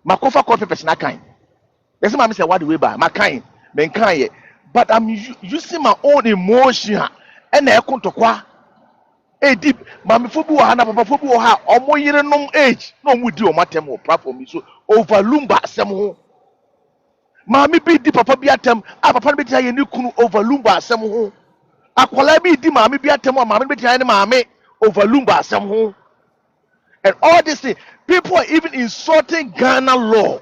makofa court papers na kan. Yes, mama say what the way by my kind, men kind, but I'm using my own emotion and I come to qua a deep mammy football and papa football ha or more year no age, no would do my term or platform so over lumba some mammy be deep papa be at them, papa be tell you could over lumba some home. A qualabi di mammy be at them or mammy be tell mammy over lumba some home. And all this thing, people are even insulting Ghana law.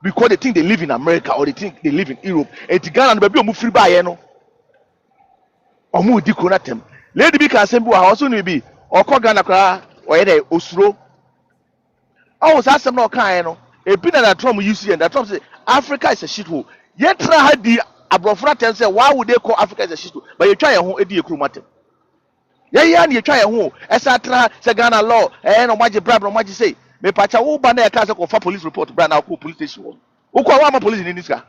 Because they think they live in America or they think they live in Europe. And to Ghana, baby, omu free buy no. Omu di konatem. Lady bi can sembu also no be. Or call Ghana kra or ede osuro. I was asked them no kan no. E bi na that Trump use and that Trump say Africa is a shithole. Yet try had the abrofra tell say why would they call Africa is a shithole? But you try your home edi ekru matem. Yeah, you try your home. Esa tra say Ghana law. No maji brab no maji say. Me pacha wo ba na e ka say ko fa police report bra na ko police station. Ukwa wa ma police ni niska.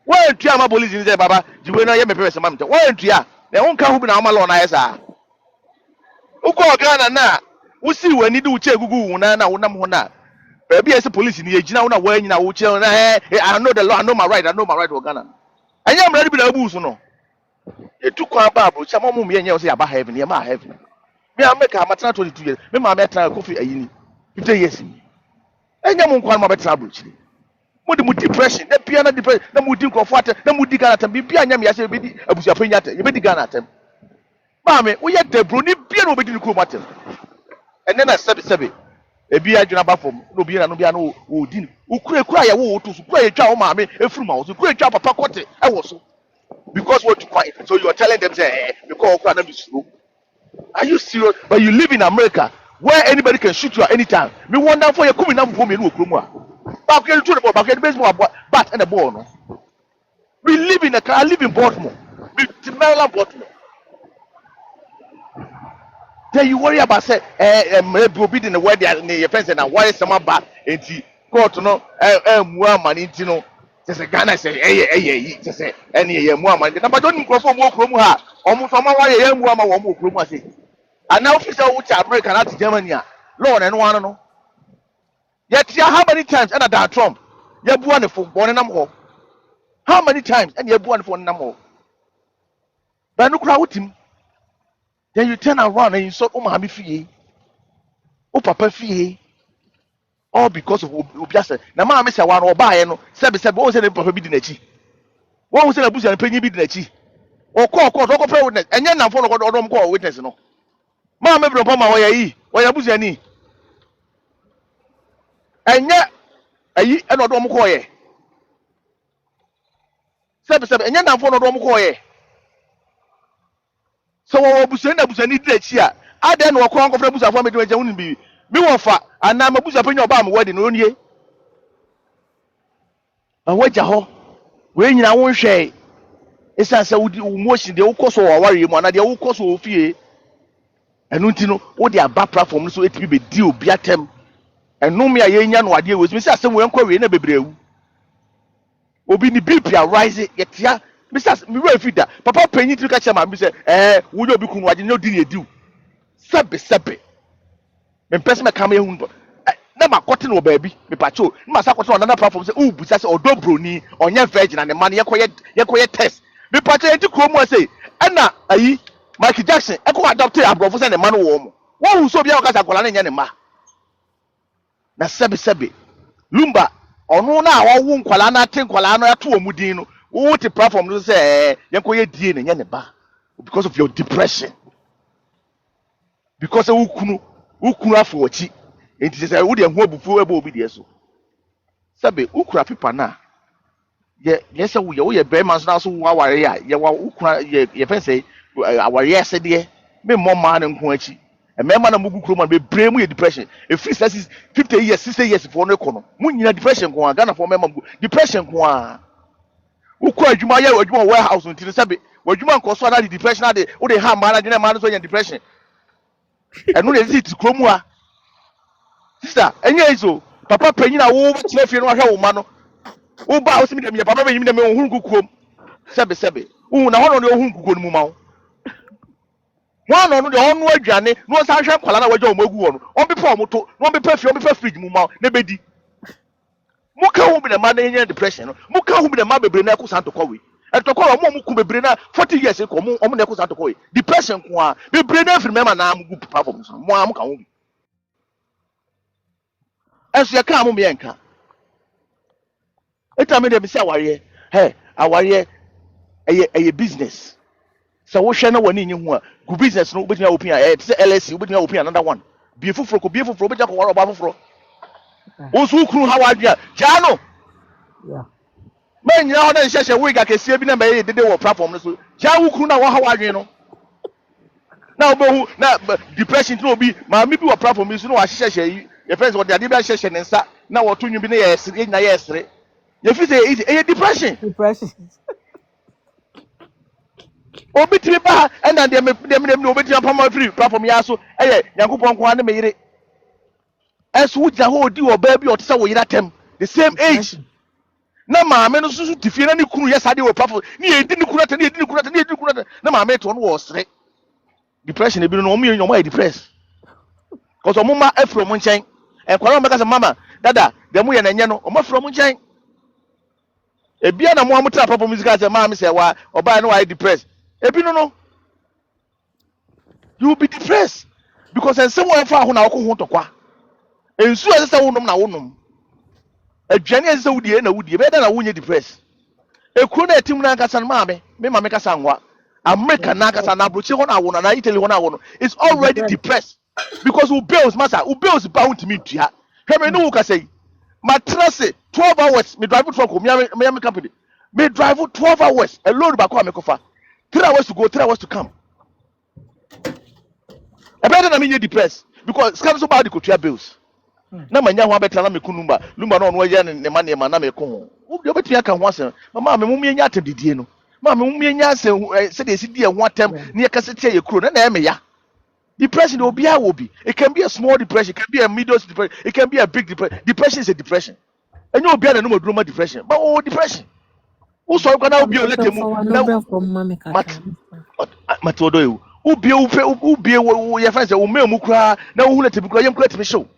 Wa entua ma police ni say baba, jiwe no ye me pese mamte. Wa entua. Na won ka hu bi na ma law na yesa. Ukwa Ghana na, usi wani di uche gugu wuna na wonam ho na. Baby ese police ni ejina wona wa nyina wo che na I know the law, I know my right for Ghana. Anya mra bi na abu so no. Etu kwa ba bro, chama mum ye nya say aba heaven, ye ma heaven. Me America matana 22 years. Me ma me tra kofi ayini. 50 years. Enya mun kwa ma betra bro chiri. Mu depression na pia na depression na mu di nkofo ate na mu di Ghana tem bia anya me yase be di abusua panya ate ye be di Ghana tem maame wo ye debro ni bia na obedi ni kuro matem ene na sebe e bia adwuna ba fom na obi na no bia no wo di ukura ya wo to so kura ye twa wo maame efuru ma wo so kura twa papa kote e wo so because what you find so you are telling them say because okura na be slow. Are you serious? But you live in America where anybody can shoot you at any time. Me wonder for you coming now for me no okuro mu a back here to the ball, back here the baseball bat and the ball. No? We live in I live in Baltimore. Maryland, Baltimore. Then you worry about say will be in the way they are your friends and why is someone back into court no more money into no just a Ghana say just say any more money. But don't go for more from her. Almost someone why more from say. And now officer which America not Germany. Lord and one no. Yet how many times and that Trump you born for born nam how many times and you born for nam but no crowd with him then you turn around and you saw mama fie papa fie all because of obiase na mama say one oba no sebe o say na papa bi di nachi won say na busu na panyi bi di nachi o call pray witness enye nam for no odom call witness no mama bi no pa ma wo yi wo ya busu ani enye ayi e no odom call ye sebe enye nam for no odom call ye so wo busu na busu ni di nachi a adan no kwa nkofra busu afọ me de nja wonu bi mi wo fa ana ma busu apanya oba am wedding no nie waja ho we nyina wo hwɛ esan sɛ wodi motion de wokɔ so wɔ ware mu ana de wokɔ so wɔ fie ɛno nti no wo de aba platform no so etimi be di obi atem ɛnum ya yenya no ade wɔ so mi sɛ asɛm wo nkɔ we na bebree wu obi ni bp a rise yetia mi sɛ mi wura fi da papa panyin ti ka kyerɛ ma mi sɛ wo ye obi kunu agye no di ne ediw sɛbe me pese me kam ehun na makɔte no baabi me pacho na masa kɔte no na platform sɛ u busa sɛ ɔdɔ broni ɔnyɛ virgin na ne man yɛkɔyɛ test me pacho enti krom sɛ ɛna ayi Michael Jackson ɛkɔ adopt abrɔfo sɛ ne man wɔ mo wɔn hu so bia ɔkasa akɔla ne nyɛ ne ma na sɛbe lumba ɔno na ɔwo nkwala na te nkwala no ɛto wɔ mu din no wo te platform no sɛ yɛkɔyɛ die ne nyɛ ne ba because of your depression because ukunu afọ ọchi enti sɛ wo de ho abufuo ebe obi de so sɛbe ukura pipa na ye sɛ wo ye bɛrima so na so wo aware a ye wa ukura ye fɛ sɛ aware sɛ de me mmɔ maa ne nko achi mmarima na mugu kuro ma bebree mu ye depression efiri sɛ 50 years 60 years for no kɔ no mu nyina depression ko a Ghana for mmarima mu depression ko a ukɔ adwuma yɛ adwuma warehouse ntiri sɛbe adwuma nkɔ so na de depression ade wo de ha maa na de na maa no so nya depression ɛno na ɛsi ti kurom a sister ɛnyɛ iso papa panyin a wo tena fie no ahwɛ wo ma no wo ba wo simi dem yɛ papa panyin dem wo hu kukuom sɛbe wo na hono ne wo hu kukuo no mu ma wo no de ɔno aduane no sa hwɛ kwala na wagya wo magu wɔ no ɔn be pa ɔmo to no be pa fie ɔn be pa fridge mu ma wo na bedi mo ka ho bi na ma na nyɛ depression no mo ka ho bi na ma bebre na ɛko santo kɔwe ɛtɔkɔ ɔmo ku bebre na 40 years ko ɔmo na ɛko santo kɔwe depression ko a bebre na afiri mema na mo gu platform so mo ka ho bi ɛso yɛ ka mo me nka eta me de bi sɛ aware ɛyɛ business sɛ wo hwɛ na wani nyi ho a gu business no obetumi open a te sɛ LSC obetumi open another one bie foforo obetumi akɔ waro ba foforo wo so kunu ha wadua gya no me nyina ho na hyehyɛ wig akɛsie bi na me yɛ dede wɔ platform no so gya wo kunu na wo ha wadwe no na obehu na depression to obi ma me bi wɔ platform bi so no wa hyehyɛ yi your friends what they are hyehyɛ ne nsa na wɔto nwu bi na yɛ esere na yɛ esere you feel say e depression obi tiri ba ɛna dem obi tiri pama free platform ya so ɛyɛ Nyankopɔn ko ane me yire ɛso wo gya ho odi wɔ ba bi ɔte sɛ wo yira tem the same age na maame no susu tifie na ne kunu yɛ sade wɔ platform ne yɛ di ne kunu ata na maame to no wɔ sere depression e bi no ɔmo yɛ depressed cause ɔmo ma afro mo nkyɛn ɛkwara ɔmo ka sɛ mama dada dem yɛ na nyɛ no ɔmo afro mo nkyɛn ebia na mo amutra papa music sɛ maame sɛ wa ɔbaa no wa depressed ebi no you will be depressed because ensem wo fa ho na wokɔ ho tɔkwa ensu ɛsɛ sɛ wonom na wonom aduane ɛsɛ sɛ wudie na wudie bɛda na wonye depressed ekuro na etim na nkasa no maame me maame kasa nwa America na nkasa na abrochi ho na wo na Italy ho na wo no is already depressed because who bills ba ho ntimi ntua hwɛ me no wo kasa yi matrase 12 hours me drive truck me company me drive 12 hours alone back on me kofa 3 hours to go 3 hours to come e better na me get depressed because scam so bad the bills na manya ho abetana me kunumba lumba na ono ye ne ma na me ko ho wo betia aka ho asem mama me mum yenya atadidie no mama mum yenya asem se de sidi e ho atem ne yakase tie ye kuro na me ya depression will be it can be a small depression, it can be a middle depression, it can be a big depression. Depression is a depression. And you'll be a no more depression. But depression. Also, can I be a little more Matodo? Who be your friends who may mukra now who let me show.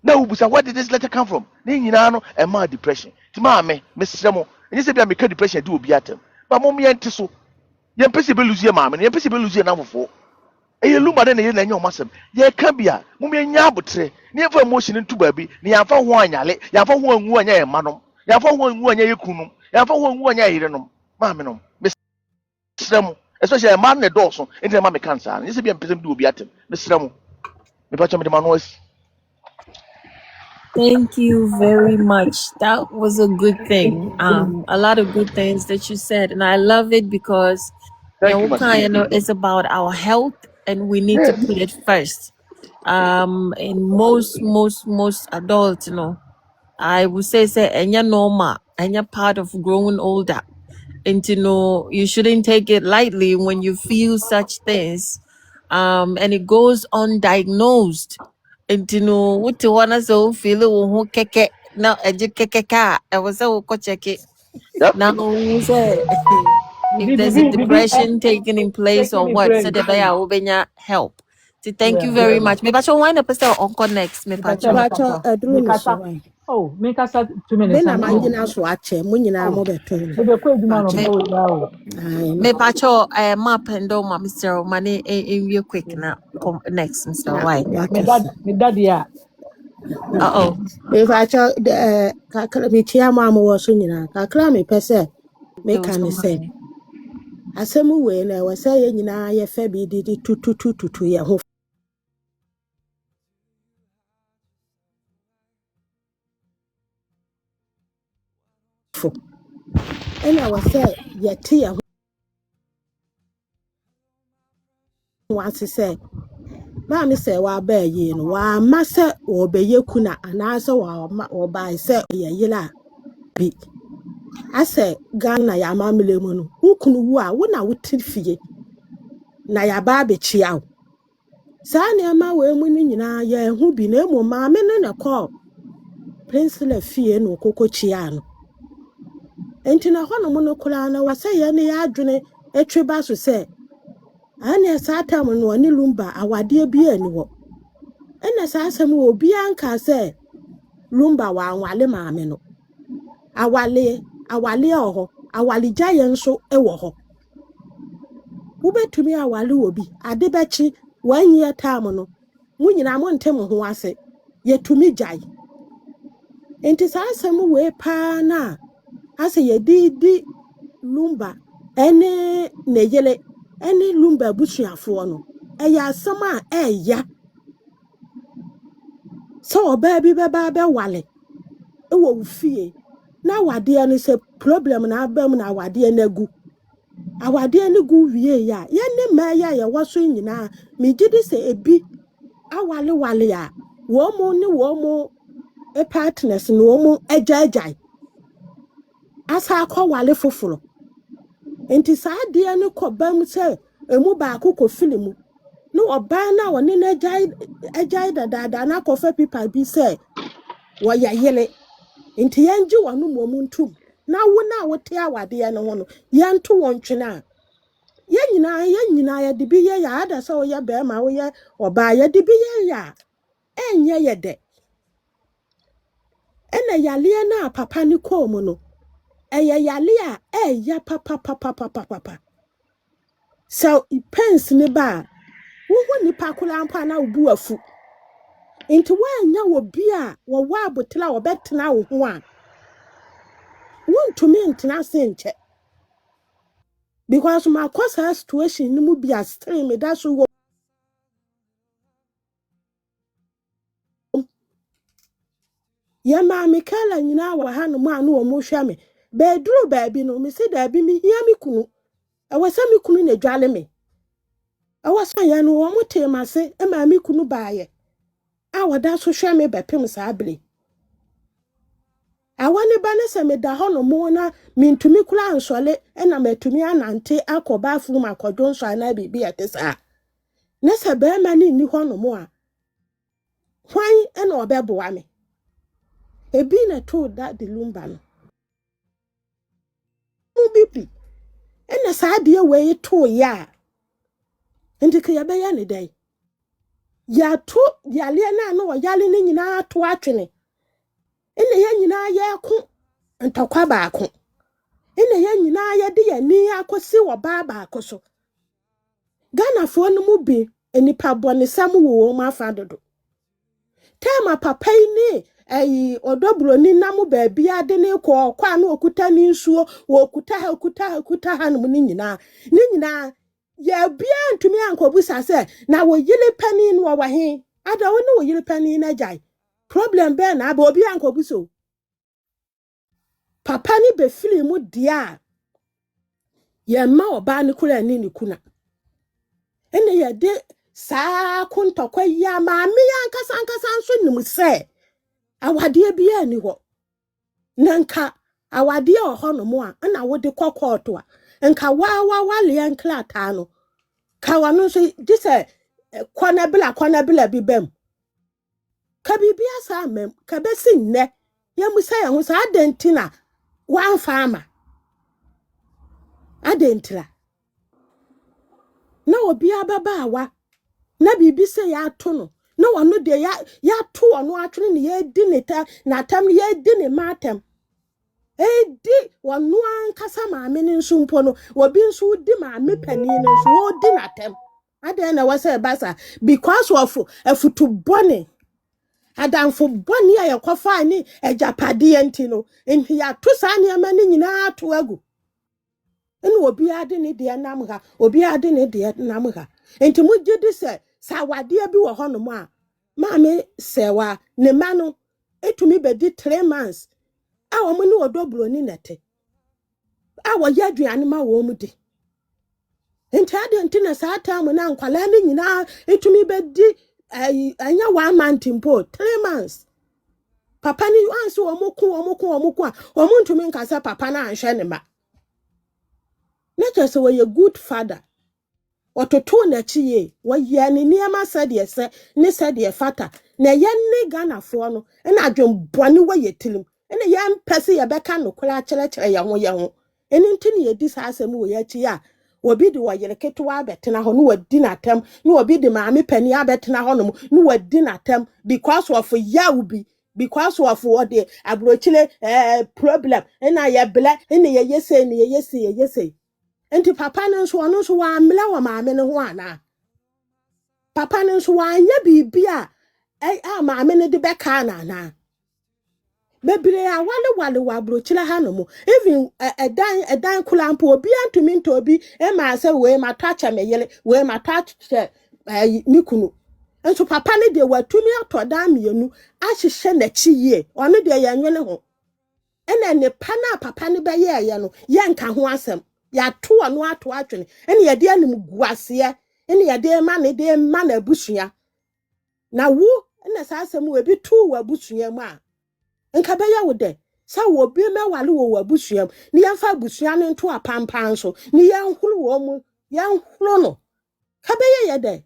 Now, where did this letter come from? Ninano and my depression. To mammy, Miss Samo, and you said I make a depression do be at them. But mommy and Tisso, you're possible lose your mammy, you're possible lose your number 4. Eye lumba na ye na nyo masem ye ka bia mum ye nya abotre ne fa emotion ntu baabi ne ya fa ho anyale ya fa ho anwu anya ye manom ya fa ho anwu anya ye kunum ya fa ho anwu anya ye yerenom ma me nom mesrem especially a man ne doso enti ma me cancer ne se bia mpesem du obi atem mesrem me pa cho me de manos. Thank you very much. That was a good thing. A lot of good things that you said, and I love it because it's about our health, and we need to put it first. In most adults, I would say enya normal and you're part of growing older. And to know you shouldn't take it lightly when you feel such things. And it goes undiagnosed. And to know what to wanna so feel who keke now keke I was so check it. Yep. Now say if there's a depression taking place or what, so the bear help. So thank you very much. Maybe I should wind up on next. Me pacho. Pacho aduru ni so wan. Oh, make us 2 Me minutes. na mangina so ache mu nyina mo beto ni. We be kwa eduma no Me- be now. Me pacho map and do ma Mr. Money real quick now. Come next, Mr. Why? Me dad ya. Oh. Me pacho kakra me chia ma mo wo so nyina. Kakra me pese me Those kan come say. on. Asemu we na we say ye nyina ye fa bi di tutu ye ho. Ena we say ye ti ye ho wansi say ma me say wa ba ye no wa ma say wo be ye kuna ana say wa ba say ye yila bi ase Ghana ya mamele mu no ukunu wu a wo na wotir fie na ya ba be chia saa ne ma we mu ni nyina ye hu bi na emu ma me ne call prince la fie no kokko chia no enti na hono mu no kula na wase ye ne ya adwene etwe ba so se ane saa tam no ni lumba awade bi ani wo ena saa asem wo bi anka se lumba wa anwale ma me no awale oho awale gyaye nso ewo ho wobetumi awale obi ade bechi wanyi tam no mu nyina mo ntem ho ase yetumi gyae enti saa asem we pa na ase yedi lumba ene neyele ene lumba busuafo no eya asem a eya so oba bi beba be wale ewo fie na wade ne se problem na abam na wade na gu awade ne gu wie ya ye ne ma ya ye woso nyina me gidi se ebi awale ya wo mo partners no wo mo agyagyai asa akọ wale foforo enti saa de ne kobam se emu ba akọ filimu no oba na woni na agyai dada na kofa pipa bi se wo ya yele enti yanji wonu momuntum na wo na wote awade ne ho no yanto wontwena ye nyina ya de bi ye ya ada so ye be ma wo ye oba ye de bi ye ya enye ye de ena yale na papa ni ko mu no eye yale a eya papa so pens ni ba wo ni pakula ampa na obu afu enti wanya wo bi a wo wa abotela wo betena wo ho a wontumi ntena se nche because my cause situation ni mu bi a stream da so wo ya ma me kala nyina wa ha no ma no wo mo hwa me be duru ba bi no me se da bi mi hia me kunu e wasa me kunu na dwale me e wasa ya no wo mo te ma se e ma me kunu ba ye a wada so hwa me be pem sa abele awani ba ne se me da ho no mo na mintumi kula ansole e na matumi anante akoba afuru makodwo nso ana bibi etesa ne se be ma ni ho no mo a hwan e na obeboa me ebi na to that the lumba no bibi ena saa de we to ya ndike ya be ya ne dai ya to yale na no yale ne nyina to atwene ena ya nyina ya ko ntokwa ba ko ena ya nyina ya de ya ni akosi wo ba ba ko so Ghana fo no mu bi enipa bone sam wo ma fa dodo tema papa ni odobro ni namu ba bia de ne ko kwa na okuta ni nsuo wo okuta ha no ni nyina ya bia ntumi ankobusa se na wo yile pani no wa he ada wo no wo yile pani na jai problem be na ba obi ankobuso papa ni be fili mu dia ya ma oba ni kula ni kuna ene ya de saa kuntokwa ya ma me ankasa nso nim se awade bia ni ho nanka awade a ho no mo a na wo de kokooto a nka wa le enklata no ka wano so dise kwana bila bi bem ka bibia sa mem ka besi nne ya musa ya ho sa adentina wan farmer adentira na obi ababaawa na bibi se ya to no na wano de ya to ono atwene ne ya di ne ta na tam ya di ne matem di wano ankasa maame ne nso mpo no obi nso di maame pani ne nso wo di na tem ade na wase basa because of afutu bone adamfo bone a yakofa ni ejapade enti no enhi ya to sa ne ma ne nyina to agu enu obi ade ne de nam ha obi ade ne de nam ha enti mugye di se sawade bi wo ho no mo a maame sewa ne ma no etumi bedi 3 months a wo ne odobro ni nete a wo ya aduane ma wo mu di enti ade enti na sa tamu na nkwala ne nyina etumi bedi anya 1 month mpo 3 months papa ni anso omuku a omuntumi nkasa papa na anhwe ne ma na just we a good father ototo na chiye we ye ne niema sade se ne sade fata na ye ne Ghana no na adwon bone we yetilim na ye mpese ye beka no kula kire ye ho eni ntini ye di sa asem we ya chi a obi di wayere ketewa betena ho no wadi natem no obi di maame pani abetena ho no no wadi natem because of yawbi because of what the abrochile problem na ye bla na ye yese enti papa no so wa mla wa maame ne ho ana papa no so wa anya bibia a maame ne de beka na bebre a wale wa brochila hanomo even edan kulampo obi antumi nto obi e ma se we ma tacha meyele we ma tacha mikunu enso papa ne de watumi atoda mienu ahihye na chiye ono de ya nwene ho ena ne pana papa ne beye ye no ye nka ho asem ya to ono ato atwene ena ye de anim guase ena ye de ma na abusua na wo ena sa asem we bi to wa abusua mu a nka beya wo de sa wo bi me wale wo wabusuam ni yamfa abusua ne nto apampan so ni yanhuru wo mu yanhuru no ka beya ye de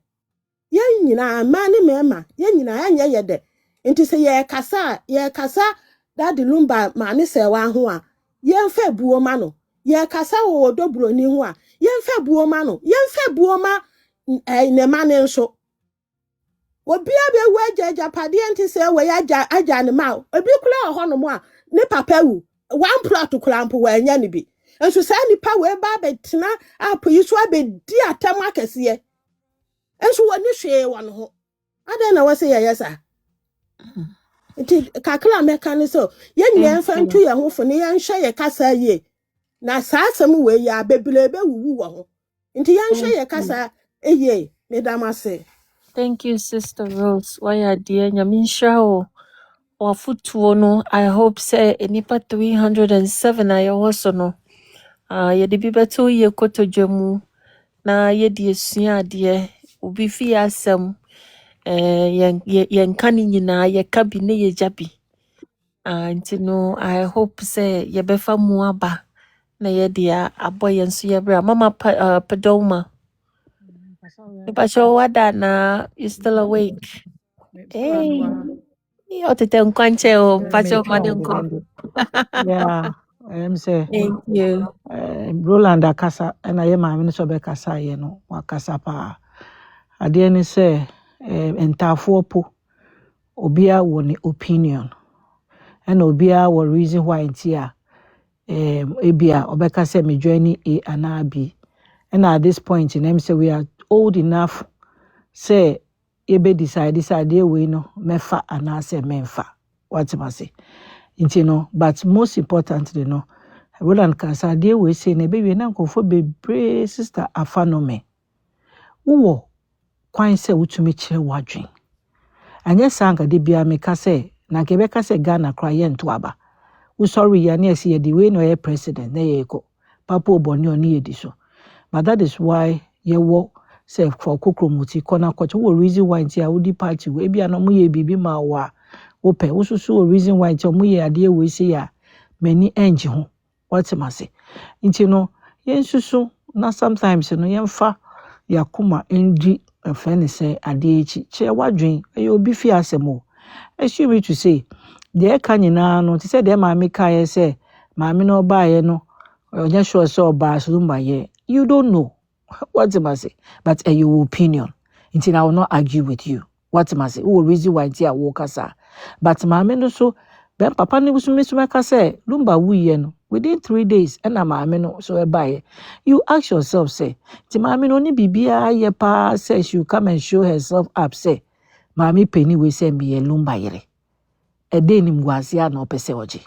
yan nyina ma ne mema yan nyina anya ye de nti se ye kasa dadi lumba ma ne se wa ho a yemfa buo ma no ye kasa wo dobro ni ho a yemfa buo ma no yemfa buo ma ne ma ne nso obi abe waja pade enti se we aja ne ma obi kula ho no mo a ne papa wu one plot kula mpo wa anya ne bi enso sa nipa we ba betena apoyi so abedi atam akese enso woni hwe won ho ada na wase ye yesa enti kakla meka ne so ye nyem fa ntu ye ho fo ne ye nhwe ye kasa ye na sa asem we ya bebilebe wuwu wo ho enti ye nhwe ye kasa eye medamase. Thank you, Sister Rose. Why dear Nyaminsha wafutuo no, I hope say enipa 307 ayawoso no. Yede bibeto ye koto jemu na yede esua ade obi fi asem yen kani nyina ye kabi ne ye jabi. Nti no I hope say ye befa mu aba na yede aboye nso ye bra mama Padoma. Nipacho wada na you still awake. Hey. Yo te nkwanche o pacho madenko. Yeah, I'm say Thank you. Roland akasa na ye maame no so be kasa ye no wakasa pa ade ni say entafo po obia wo ne opinion and obia wo reason why ntia ebia obeka say me join A and B and at this point in say we are old enough say ebe decide we no mefa and say memfa what am I say nti no but most importantly no Roland kasa de we say na be we na nkofo bebre sister afanome wo kwan say wutumi kire wadwen anya sanka de bia me ka say na ke be ka say Ghana kra ye nto aba wo sorry ya na ese ye the way no ye president na ye ko papa oboni oni ye di so but that is why ye wo say for kokromuti kona kwacho wo reason why nti a wodi party we bia no mo ye bibi ma wa wo pe wo susu wo reason why nti mo ye ade we say ya many enji ho what am I say nti no yensusu na sometimes no yemfa yakoma endi afene say ade echi che wadwen e obi fi asemo assume me to say the ka nyina no ti say the maame ka ye say maame no ba ye no onye sure say oba so ma ye you don't know what am I say but your opinion nti I will not argue with you what am I say who reason why ti a wo kasa but maame no so ben papa ne busu me ka say lumba wuye no within 3 days and maame no so e buy you ask yourself say ti maame no ni bibia ye pa say she come and show herself up say maame penny we say me ye lumba yere e dey ni mguase na opese oje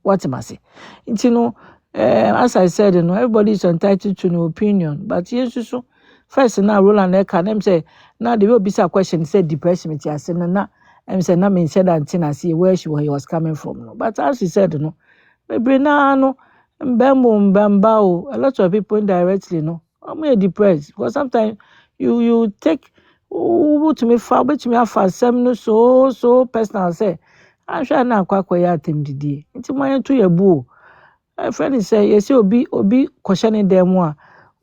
what am I say nti no as I said you know everybody is entitled to an opinion but yes so first now Roland Eka them say now the will be a question said depression it has na say na me said that see where he was coming from no but as he said no maybe na no mbemba o a lot of people indirectly no I'm depressed because sometimes you take to me afa sem no so personal say I'm sure na akwa ya atem didie nti mo to ye bu my friend say yes obi question dem a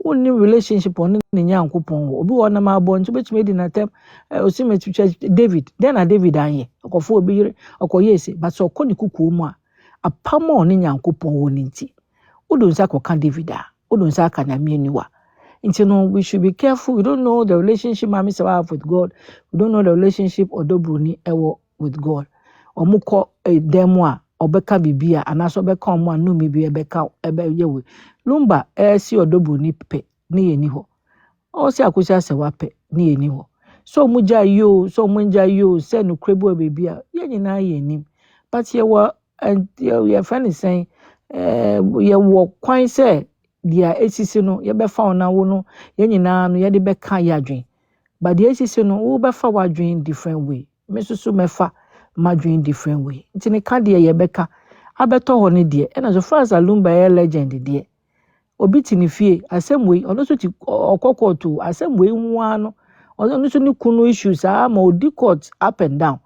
wonni relationship on ne nyankopon obi wona ma abo nti betumi di na tem osimeti David then na David anye okofo obi yire okoyese but so okoni kuku mu a apam on ne nyankopon woni nti odo nsa koka David a odo nsa aka na mieniwa nti no we should be careful we don't know the relationship mama say have with God we don't know the relationship odobruni ewo with God omuko demo a obeka bibia anaso obeka omo anu mi bi ebeka yewe lumba si odobruni pe ni yeni ho o si Akosua Serwaa pe ni yeni ho so muja yo se no krebo bibia ye nyina yenim but ye wa your friend is saying ye wo kwan say dia esisi no ye be fa ona wo no ye nyina no ye de be ka ya dwen but the esisi no wo be fa wa dwen different way me susu me fa ma dwen different way nti ne ka de ye be ka abeto ho ne de e na so far as Alumba ye legend de obi ti ne fie asemwe ono so ti okokoto asemwe nwa no ono so ne kunu issues ma odi court up and down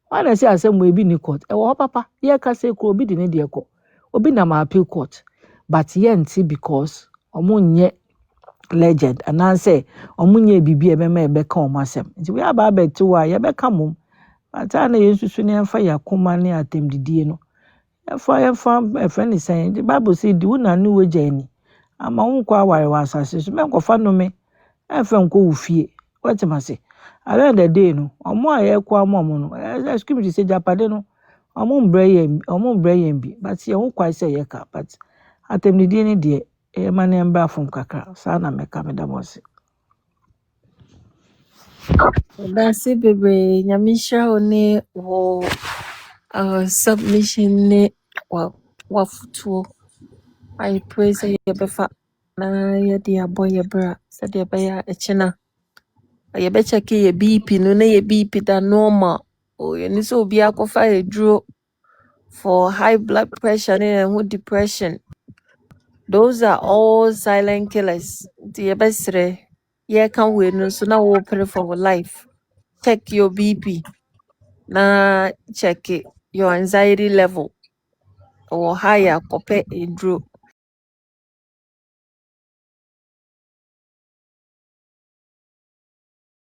when I say asemwe bi ni court e wo papa ye ka say ko obi di ne de ko obi na ma appeal court but ye nti because omo nye legend and I say omunye bibi ebema ebeka omasem nti we aba betu wa ye beka mum but ana yesusu ne amfa yakoma ne atemdidie no ya fa friend is saying the Bible say di una nu wejani ama unko aware wa asase so me nkofa no me efe nko wufie what am I say at the end of the day no omo aye kwa omo no excuse me to say japade no omo mbreye bi but ye ho kwai say ye ka but atemdidie ne de e ma ne mbra fom kakra sa na meka me damosi That's it, baby. Nyamisha one wo submission ne wa futuo. I pray say ye befa na ye de aboy ye bra. Say de be ya echina. Ye be check ye BP no na ye BP da normal. Oh, ye ni so obi akofa ye dro for high blood pressure and depression. Those are all silent killers. The best ye can win so now we pray for life. Check your BP. Na check it, your anxiety level or higher compare a draw.